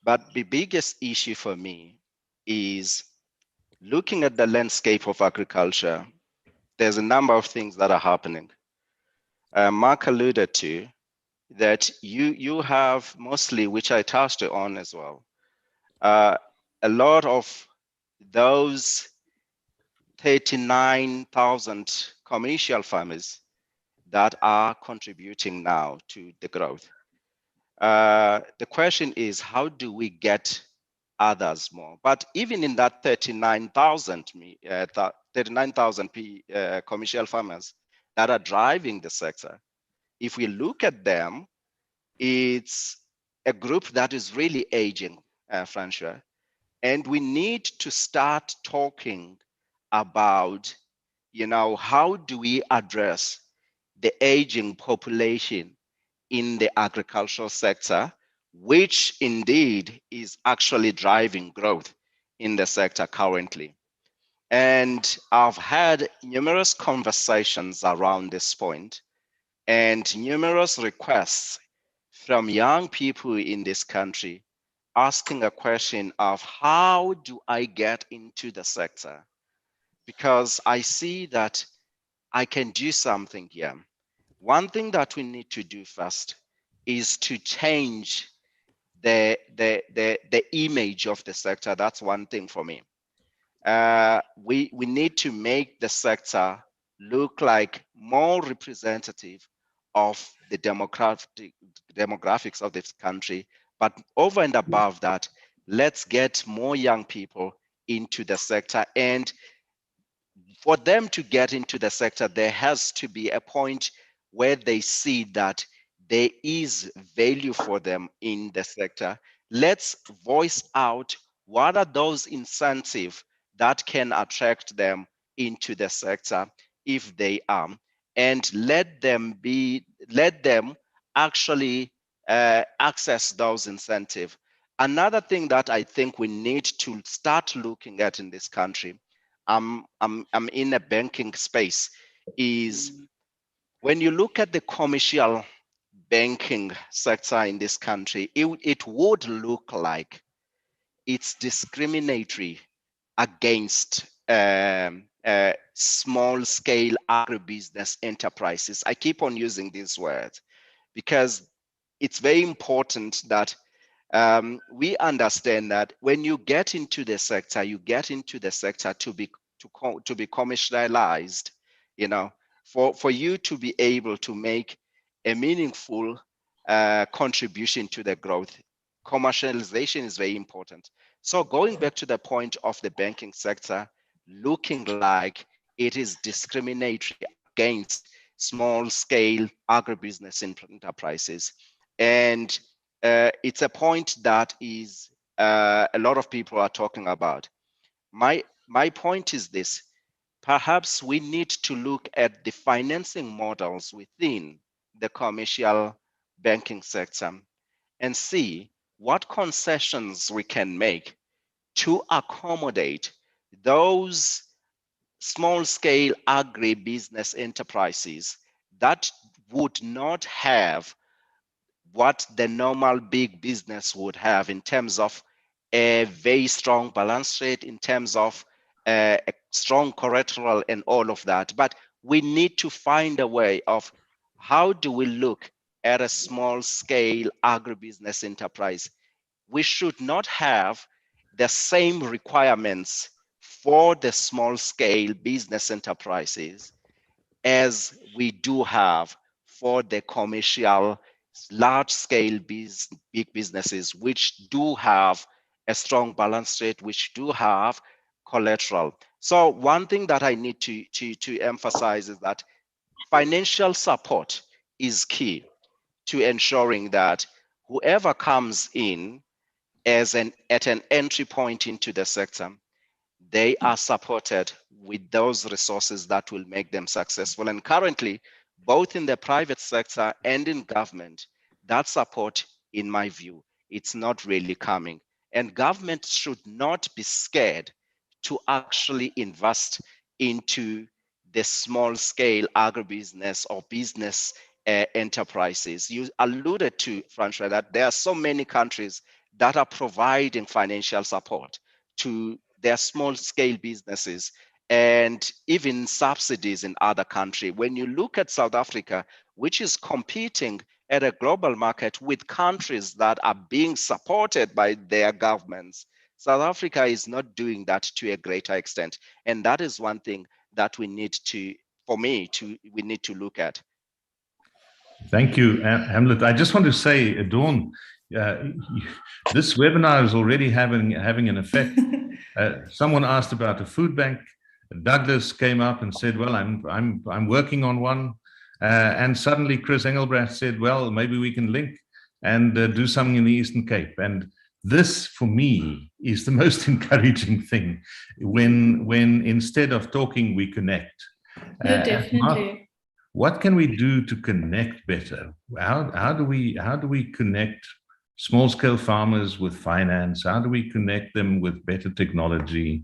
But the biggest issue for me is looking at the landscape of agriculture. There's a number of things that are happening. Mark alluded to that you have mostly, which I touched on as well, a lot of those 39,000 commercial farmers that are contributing now to the growth. The question is, how do we get others more? But even in that 39,000 commercial farmers that are driving the sector, if we look at them, it's a group that is really aging, Francois. And we need to start talking about, how do we address the aging population in the agricultural sector, which indeed is actually driving growth in the sector currently. And I've had numerous conversations around this point and numerous requests from young people in this country asking a question of, how do I get into the sector? Because I see that I can do something here. One thing that we need to do first is to change the image of the sector. That's one thing for me. We need to make the sector look like more representative of the demographics of this country. But over and above that, let's get more young people into the sector. And for them to get into the sector, there has to be a point where they see that there is value for them in the sector. Let's voice out what are those incentives that can attract them into the sector if they are, and let them actually access those incentives. Another thing that I think we need to start looking at in this country, I'm in a banking space, is when you look at the commercial banking sector in this country, it would look like it's discriminatory against small-scale agribusiness enterprises. I keep on using these words because it's very important that We understand that when you get into the sector, you get into the sector to be commercialized, you know, for you to be able to make a meaningful contribution to the growth. Commercialization is very important. So going back to the point of the banking sector, looking like it is discriminatory against small-scale agribusiness enterprises. And it's a point that is a lot of people are talking about. My point is this: perhaps we need to look at the financing models within the commercial banking sector and see what concessions we can make to accommodate those small-scale agribusiness enterprises that would not have what the normal big business would have in terms of a very strong balance sheet, in terms of a strong collateral and all of that. But we need to find a way of how do we look at a small-scale agribusiness enterprise. We should not have the same requirements for the small-scale business enterprises as we do have for the commercial large-scale big businesses, which do have a strong balance sheet, which do have collateral. So one thing that I need to emphasize is that financial support is key to ensuring that whoever comes in at an entry point into the sector, they are supported with those resources that will make them successful. And currently, both in the private sector and in government, that support, in my view, it's not really coming. And government should not be scared to actually invest into the small scale agribusiness or business enterprises. You alluded to, Francois, that there are so many countries that are providing financial support to their small scale businesses and even subsidies in other countries. When you look at South Africa, which is competing at a global market with countries that are being supported by their governments, South Africa is not doing that to a greater extent. And that is one thing that we need to, we need to look at. Thank you, Hamlet. I just want to say, Dawn, this webinar is already having an effect. Someone asked about a food bank. Douglas came up and said, well, I'm working on one. And suddenly Chris Engelbrecht said, well, maybe we can link and do something in the Eastern Cape. And this, for me, is the most encouraging thing when instead of talking, we connect. No, definitely. What can we do to connect better? How do we connect small-scale farmers with finance? How do we connect them with better technology?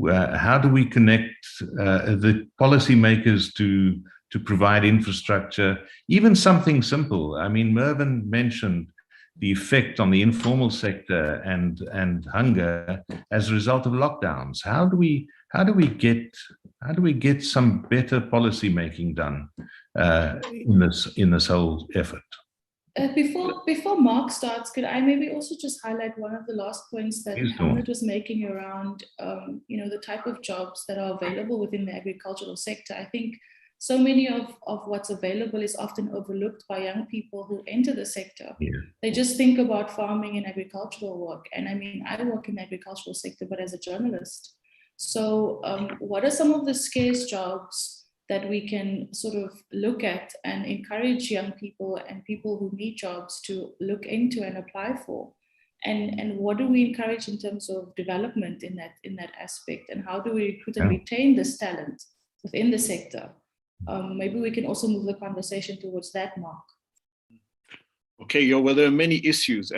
How do we connect the policymakers to provide infrastructure? Even something simple. I mean, Mervyn mentioned the effect on the informal sector and hunger as a result of lockdowns. How do we get some better policy making done in this whole effort? Before Mark starts, could I maybe also just highlight one of the last points that Hamlet was making around, the type of jobs that are available within the agricultural sector. I think so many of what's available is often overlooked by young people who enter the sector. Yeah. They just think about farming and agricultural work. And I mean, I work in the agricultural sector, but as a journalist. So what are some of the scarce jobs that we can sort of look at and encourage young people and people who need jobs to look into and apply for? And what do we encourage in terms of development in that aspect? And how do we recruit and retain this talent within the sector? Maybe we can also move the conversation towards that, Mark. Okay, well, there are many issues,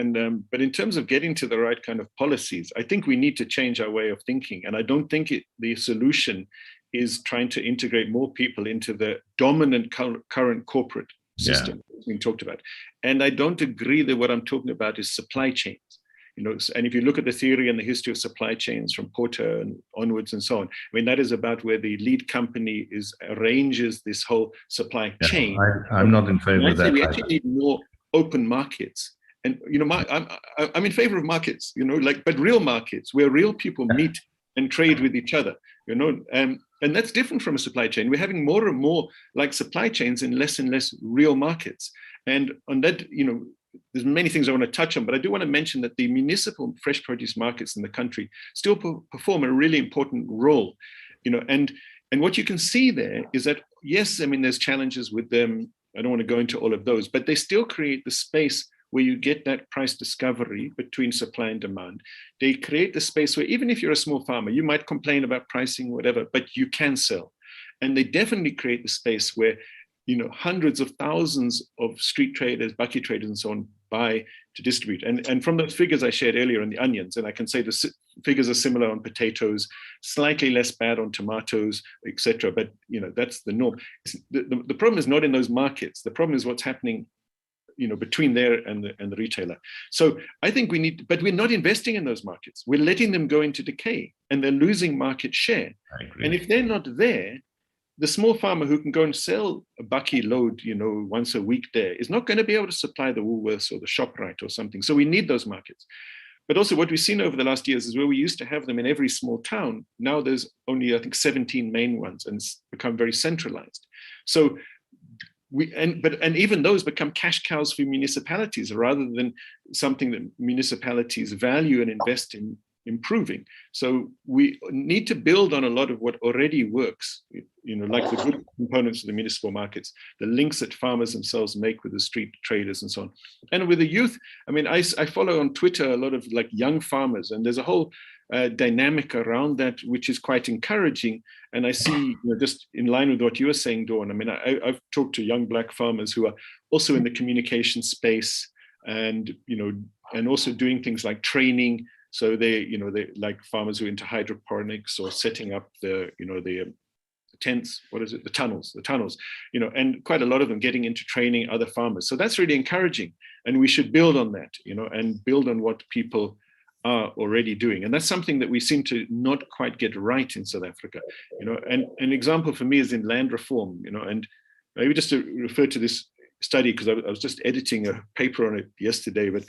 but in terms of getting to the right kind of policies, I think we need to change our way of thinking. And I don't think the solution is trying to integrate more people into the dominant current corporate system that's been talked about. And I don't agree that what I'm talking about is supply chains. And if you look at the theory and the history of supply chains from Porter and onwards and so on, I mean, that is about where the lead company arranges this whole supply chain. I'm not in favor of that. We actually need more open markets And I'm in favor of markets, but real markets where real people meet and trade with each other, and that's different from a supply chain. We're having more and more like supply chains and less real markets. And on that, there's many things I want to touch on, but I do want to mention that the municipal fresh produce markets in the country still perform a really important role, and what you can see there is that, yes, I mean, there's challenges with them. I don't want to go into all of those, but they still create the space where you get that price discovery between supply and demand. They create the space where even if you're a small farmer, you might complain about pricing, whatever, but you can sell. And they definitely create the space where, hundreds of thousands of street traders, bucket traders and so on buy to distribute. And from those figures I shared earlier on the onions, and I can say the figures are similar on potatoes, slightly less bad on tomatoes, etc. But, that's the norm. The problem is not in those markets. The problem is what's happening between there and the retailer. So I think but we're not investing in those markets. We're letting them go into decay and they're losing market share. And if they're not there, the small farmer who can go and sell a bucky load, once a week there is not going to be able to supply the Woolworths or the ShopRite or something. So we need those markets. But also what we've seen over the last years is where we used to have them in every small town. Now there's only, I think, 17 main ones, and it's become very centralized. So and even those become cash cows for municipalities rather than something that municipalities value and invest in improving. So we need to build on a lot of what already works, like the good components of the municipal markets, the links that farmers themselves make with the street traders and so on. And with the youth, I mean, I follow on Twitter a lot of like young farmers, and there's a whole dynamic around that, which is quite encouraging. And I see, just in line with what you were saying, Dawn, I mean, I've talked to young Black farmers who are also in the communication space and, and also doing things like training. So they like farmers who are into hydroponics or setting up the tents, the tunnels, and quite a lot of them getting into training other farmers. So that's really encouraging. And we should build on that, and build on what people are already doing. And that's something that we seem to not quite get right in South Africa, and an example for me is in land reform, and maybe just to refer to this study, because I was just editing a paper on it yesterday, but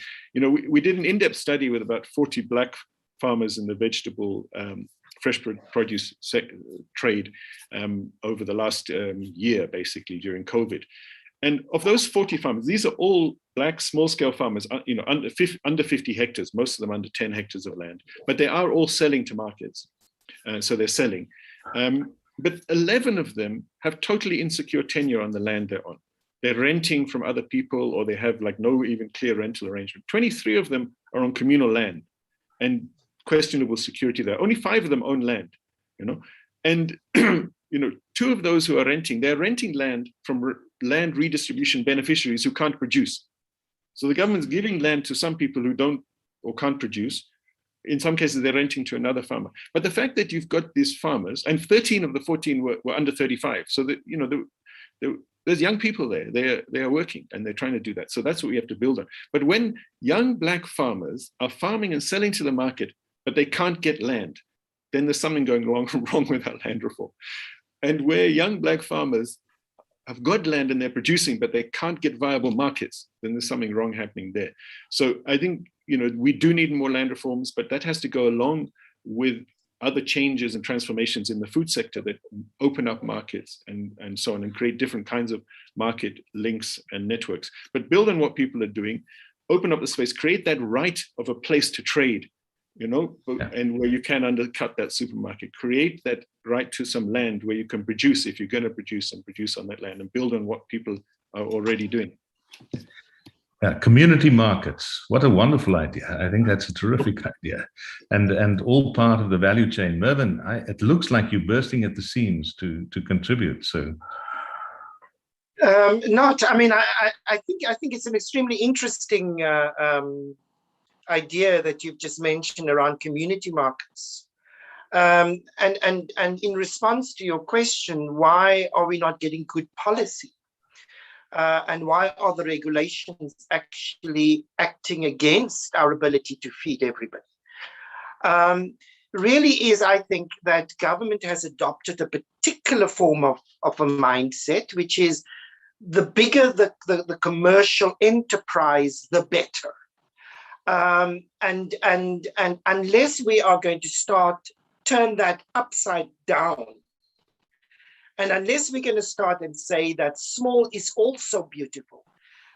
we did an in-depth study with about 40 Black farmers in the vegetable fresh produce trade over the last year, basically during COVID. And of those 40 farmers, these are all Black small-scale farmers, under 50 hectares, most of them under 10 hectares of land, but they are all selling to markets. So they're selling. But 11 of them have totally insecure tenure on the land they're on. They're renting from other people, or they have like no even clear rental arrangement. 23 of them are on communal land and questionable security there. Only 5 of them own land, and 2 of those who are renting, they're renting land from land redistribution beneficiaries who can't produce. So the government's giving land to some people who don't or can't produce. In some cases, they're renting to another farmer. But the fact that you've got these farmers, and 13 of the 14 were under 35, so that there's young people there. They are working and they're trying to do that. So that's what we have to build on. But when young Black farmers are farming and selling to the market, but they can't get land, then there's something going wrong with our land reform. And where young Black farmers have got land and they're producing, but they can't get viable markets, then there's something wrong happening there. So I think, we do need more land reforms, but that has to go along with other changes and transformations in the food sector that open up markets and so on, and create different kinds of market links and networks. But build on what people are doing, open up the space, create that right of a place to trade, and where you can undercut that supermarket, create that right to some land where you can produce if you're going to produce, and produce on that land, and build on what people are already doing. Yeah, community markets. What a wonderful idea. I think that's a terrific idea. And all part of the value chain. Mervyn, it looks like you're bursting at the seams to contribute. So not, I mean, I think it's an extremely interesting idea that you've just mentioned around community markets. And in response to your question, why are we not getting good policy? And why are the regulations actually acting against our ability to feed everybody? Really is, I think, that government has adopted a particular form of a mindset, which is the bigger the commercial enterprise, the better. And unless we are going to turn that upside down, and unless we're going to start and say that small is also beautiful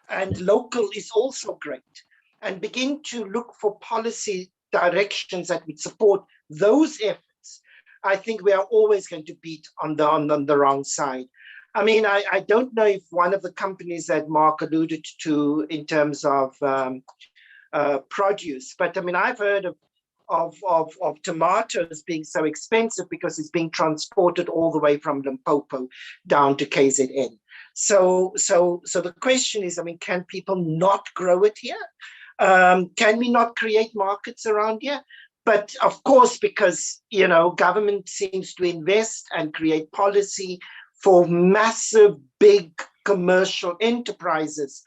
and local is also great, and begin to look for policy directions that would support those efforts, I think we are always going to beat on the wrong side. I mean, I don't know if one of the companies that Mark alluded to in terms of produce, but I mean, I've heard of tomatoes being so expensive because it's being transported all the way from Limpopo down to KZN. So the question is, I mean, can people not grow it here? Can we not create markets around here? But of course, because, you know, government seems to invest and create policy for massive, big commercial enterprises.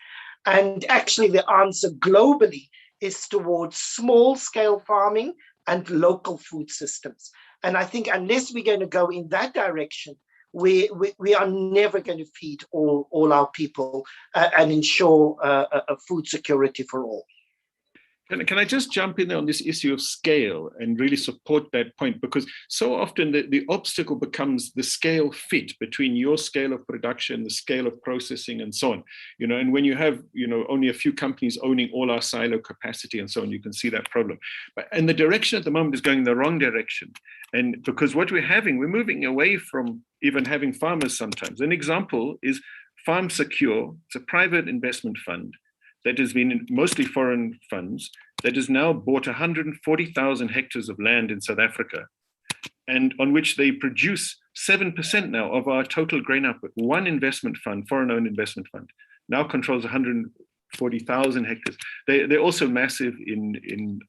And actually the answer globally is towards small scale farming and local food systems. And I think unless we're going to go in that direction, we are never going to feed all our people and ensure a food security for all. Can I just jump in there on this issue of scale and really support that point? Because so often the obstacle becomes the scale fit between your scale of production, the scale of processing, and so on. You know, and when you have, you know, only a few companies owning all our silo capacity and so on, you can see that problem. And the direction at the moment is going in the wrong direction. And because what we're moving away from even having farmers sometimes. An example is Farm Secure. It's a private investment fund that has been in mostly foreign funds, that has now bought 140,000 hectares of land in South Africa, and on which they produce 7% now of our total grain output. One investment fund, foreign-owned investment fund, now controls 140,000 hectares. They're also massive in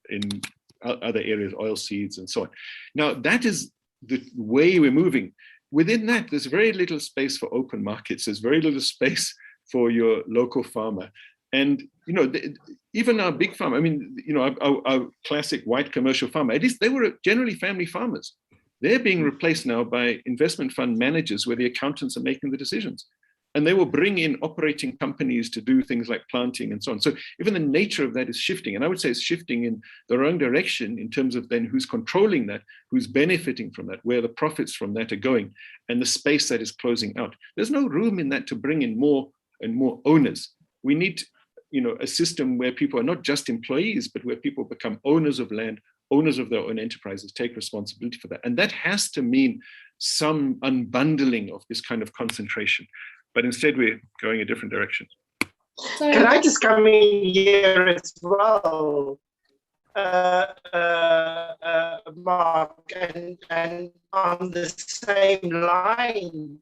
other areas, oil seeds and so on. Now, that is the way we're moving. Within that, there's very little space for open markets. There's very little space for your local farmer. And, you know, even our big farm, I mean, you know, our classic white commercial farmer, at least they were generally family farmers. They're being replaced now by investment fund managers where the accountants are making the decisions. And they will bring in operating companies to do things like planting and so on. So even the nature of that is shifting. And I would say it's shifting in the wrong direction in terms of then who's controlling that, who's benefiting from that, where the profits from that are going, and the space that is closing out. There's no room in that to bring in more and more owners. We need, you know, a system where people are not just employees, but where people become owners of land, owners of their own enterprises, take responsibility for that. And that has to mean some unbundling of this kind of concentration. But instead, we're going a different direction. Can I just come in here as well, Mark, and on the same line,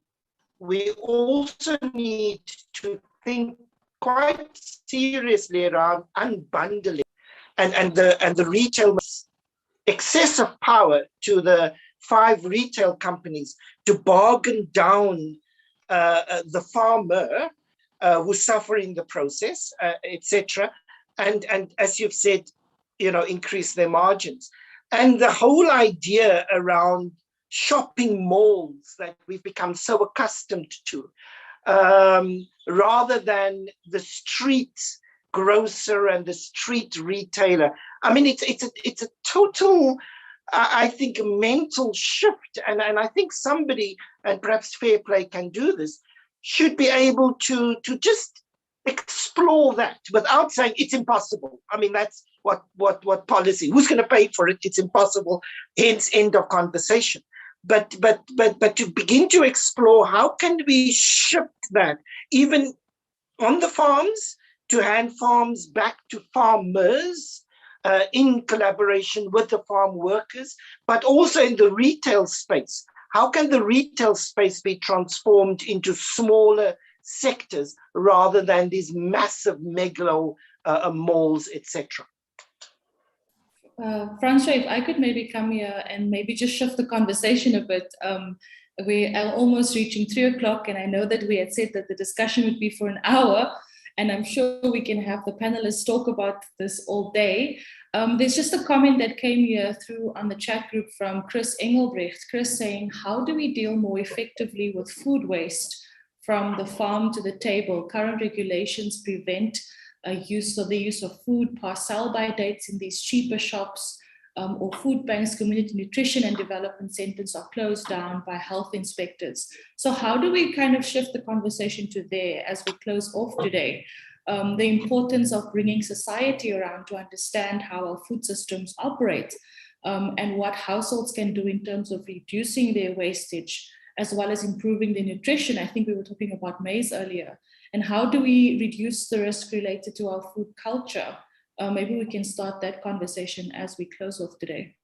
we also need to think quite seriously around unbundling and the retail excessive power to the 5 retail companies to bargain down the farmer who's suffering the process, etc. And as you've said, you know, increase their margins. And the whole idea around shopping malls that we've become so accustomed to, rather than the street grocer and the street retailer. I mean, it's a total, I think, a mental shift. And I think somebody, and perhaps FairPlay can do this, should be able to just explore that without saying it's impossible. I mean, that's what policy, who's going to pay for it? It's impossible, hence end of conversation. But to begin to explore, how can we shift that even on the farms, to hand farms back to farmers in collaboration with the farm workers, but also in the retail space. How can the retail space be transformed into smaller sectors rather than these massive megalo malls, etc.? Francois, if I could maybe come here and maybe just shift the conversation a bit. We are almost reaching 3 o'clock, and I know that we had said that the discussion would be for an hour, and I'm sure we can have the panelists talk about this all day. There's just a comment that came here through on the chat group from Chris Engelbrecht. Chris saying, how do we deal more effectively with food waste from the farm to the table? Current regulations prevent use of food past sell-by dates in these cheaper shops, or food banks, community nutrition and development centers are closed down by health inspectors. So how do we kind of shift the conversation to there as we close off today? The importance of bringing society around to understand how our food systems operate, and what households can do in terms of reducing their wastage, as well as improving their nutrition. I think we were talking about maize earlier. And how do we reduce the risk related to our food culture? Maybe we can start that conversation as we close off today.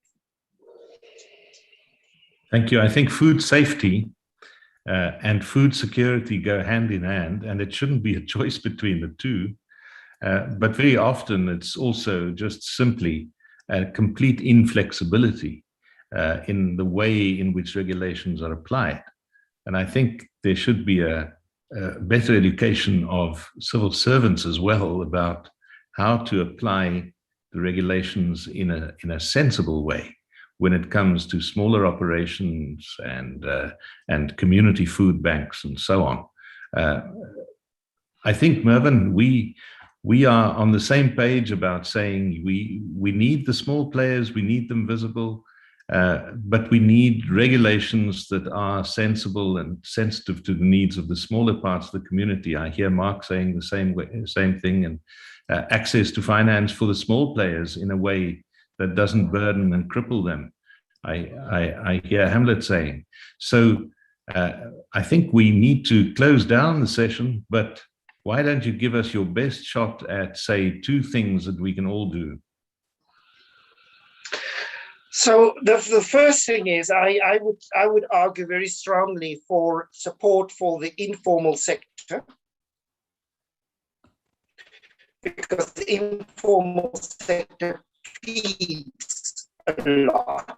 Thank you. I think food safety and food security go hand in hand, and it shouldn't be a choice between the two. But very often it's also just simply a complete inflexibility in the way in which regulations are applied. And I think there should be a better education of civil servants as well about how to apply the regulations in a sensible way when it comes to smaller operations and community food banks and so on. I think, Mervyn, we are on the same page about saying we need the small players, we need them visible, but we need regulations that are sensible and sensitive to the needs of the smaller parts of the community. I hear Mark saying the same thing, and access to finance for the small players in a way that doesn't burden and cripple them. I hear Hamlet saying. So I think we need to close down the session, but why don't you give us your best shot at, say, 2 things that we can all do? So the first thing is I would argue very strongly for support for the informal sector, because the informal sector feeds a lot.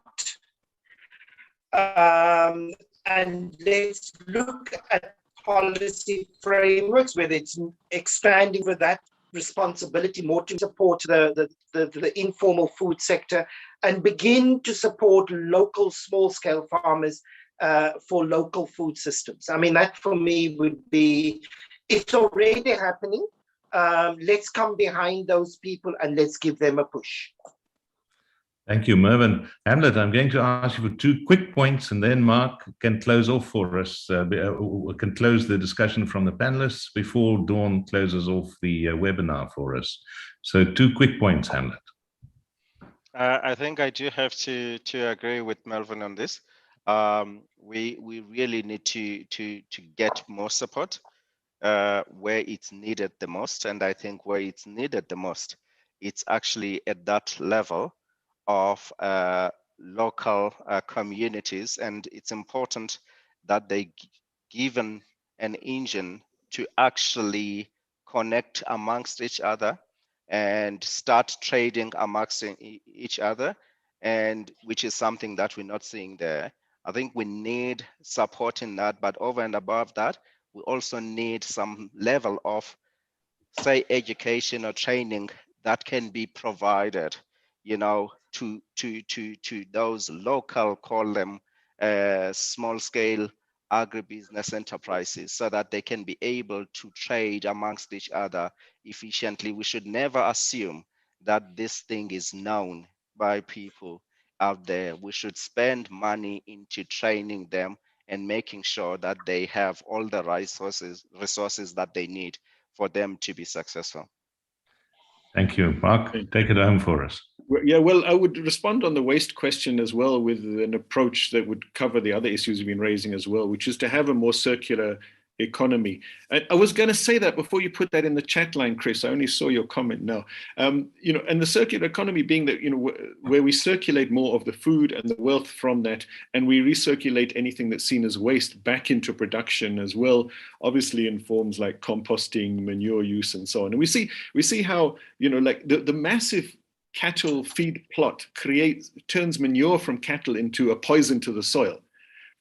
And let's look at policy frameworks, whether it's expanding with that responsibility more to support the informal food sector, and begin to support local small-scale farmers for local food systems. I mean, that for me would be, it's already happening. Let's come behind those people and let's give them a push. Thank you, Mervyn. Hamlet, I'm going to ask you for 2 quick points, and then Mark can close off for us, can close the discussion from the panelists before Dawn closes off the webinar for us. So 2 quick points, Hamlet. I think I do have to agree with Melvin on this. We really need to get more support where it's needed the most, and I think where it's needed the most, it's actually at that level of local communities, and it's important that they given an engine to actually connect amongst each other and start trading amongst each other, and which is something that we're not seeing there. I think we need support in that, but over and above that, we also need some level of, say, education or training that can be provided, you know, to those local, call them small scale agribusiness enterprises, so that they can be able to trade amongst each other efficiently. We should never assume that this thing is known by people out there. We should spend money into training them and making sure that they have all the resources that they need for them to be successful. Thank you. Mark, take it home for us. Yeah, well, I would respond on the waste question as well with an approach that would cover the other issues you've been raising as well, which is to have a more circular economy. I was going to say that before you put that in the chat line, Chris. I only saw your comment now. You know, and the circular economy being that, you know, where we circulate more of the food and the wealth from that, and we recirculate anything that's seen as waste back into production as well, obviously in forms like composting, manure use, and so on. And we see how, you know, like the massive cattle feed plot turns manure from cattle into a poison to the soil.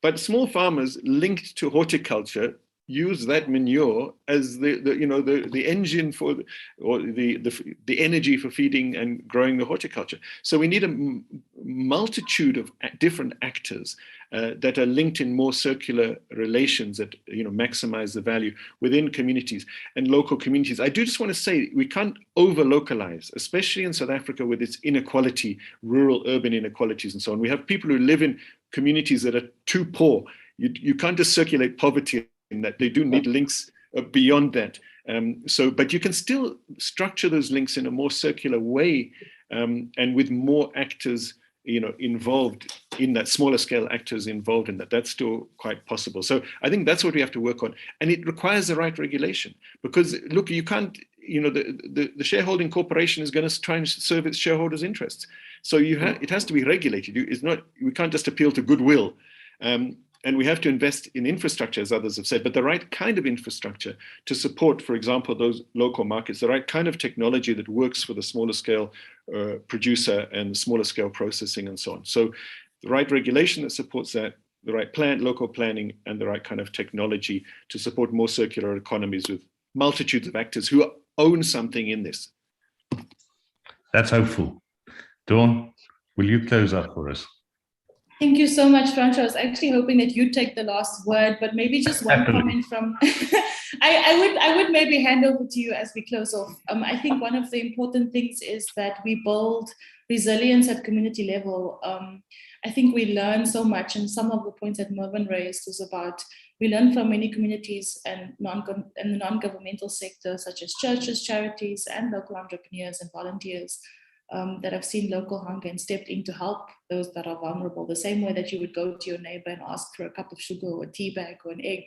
But small farmers linked to horticulture use that manure as the engine for the energy for feeding and growing the horticulture. So we need a multitude of different actors that are linked in more circular relations that maximize the value within communities and local communities. I do just want to say we can't over-localize, especially in South Africa with its inequality, rural-urban inequalities and so on. We have people who live in communities that are too poor. You can't just circulate poverty in that. They do need links beyond that. But you can still structure those links in a more circular way and with more actors involved in that, smaller scale actors involved in that. That's still quite possible. So I think that's what we have to work on. And it requires the right regulation, because look, you can't, the shareholding corporation is going to try and serve its shareholders' interests. So it has to be regulated. We can't just appeal to goodwill. And we have to invest in infrastructure, as others have said, but the right kind of infrastructure to support, for example, those local markets, the right kind of technology that works for the smaller scale producer and smaller scale processing and so on. So the right regulation that supports that, the right local planning, and the right kind of technology to support more circular economies with multitudes of actors who own something in this. That's hopeful. Dawn, will you close up for us? Thank you so much, Francois. I was actually hoping that you'd take the last word, but maybe just one comment from, I would maybe hand over to you as we close off. I think one of the important things is that we build resilience at community level. I think we learn so much, and some of the points that Mervyn raised is about, we learn from many communities and the non-governmental sector, such as churches, charities, and local entrepreneurs and volunteers that have seen local hunger and stepped in to help those that are vulnerable, the same way that you would go to your neighbor and ask for a cup of sugar or a tea bag or an egg.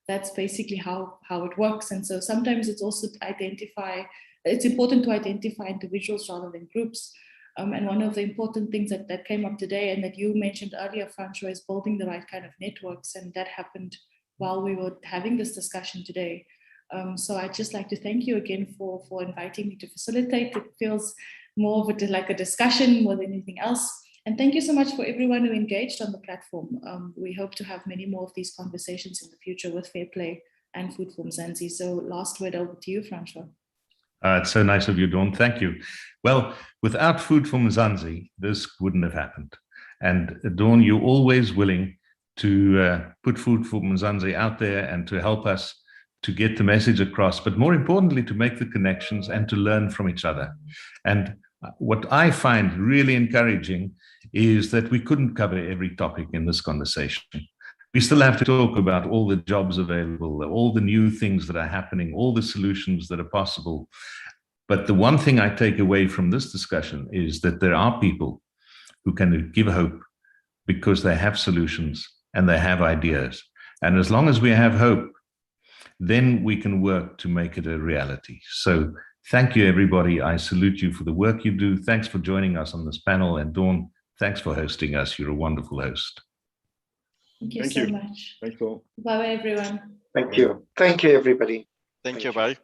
That's basically how it works. And so sometimes it's also it's important to identify individuals rather than groups. And one of the important things that came up today and that you mentioned earlier, Francois, is building the right kind of networks. And that happened while we were having this discussion today. So I'd just like to thank you again for inviting me to facilitate. It feels more of like a discussion more than anything else. And thank you so much for everyone who engaged on the platform. We hope to have many more of these conversations in the future with FairPlay and Food for Mzansi. So last word over to you, Francois. It's so nice of you, Dawn. Thank you. Well, without Food for Mzansi, this wouldn't have happened. And Dawn, you're always willing to put Food for Mzansi out there and to help us to get the message across, but more importantly, to make the connections and to learn from each other. And what I find really encouraging is that we couldn't cover every topic in this conversation. We still have to talk about all the jobs available, all the new things that are happening, all the solutions that are possible. But the one thing I take away from this discussion is that there are people who can give hope because they have solutions and they have ideas. And as long as we have hope, then we can work to make it a reality. So thank you, everybody. I salute you for the work you do. Thanks for joining us on this panel. And Dawn, thanks for hosting us. You're a wonderful host. Thank you so much. Thanks all. Bye-bye, everyone. Thank you. Thank you, everybody. Thank you. Bye.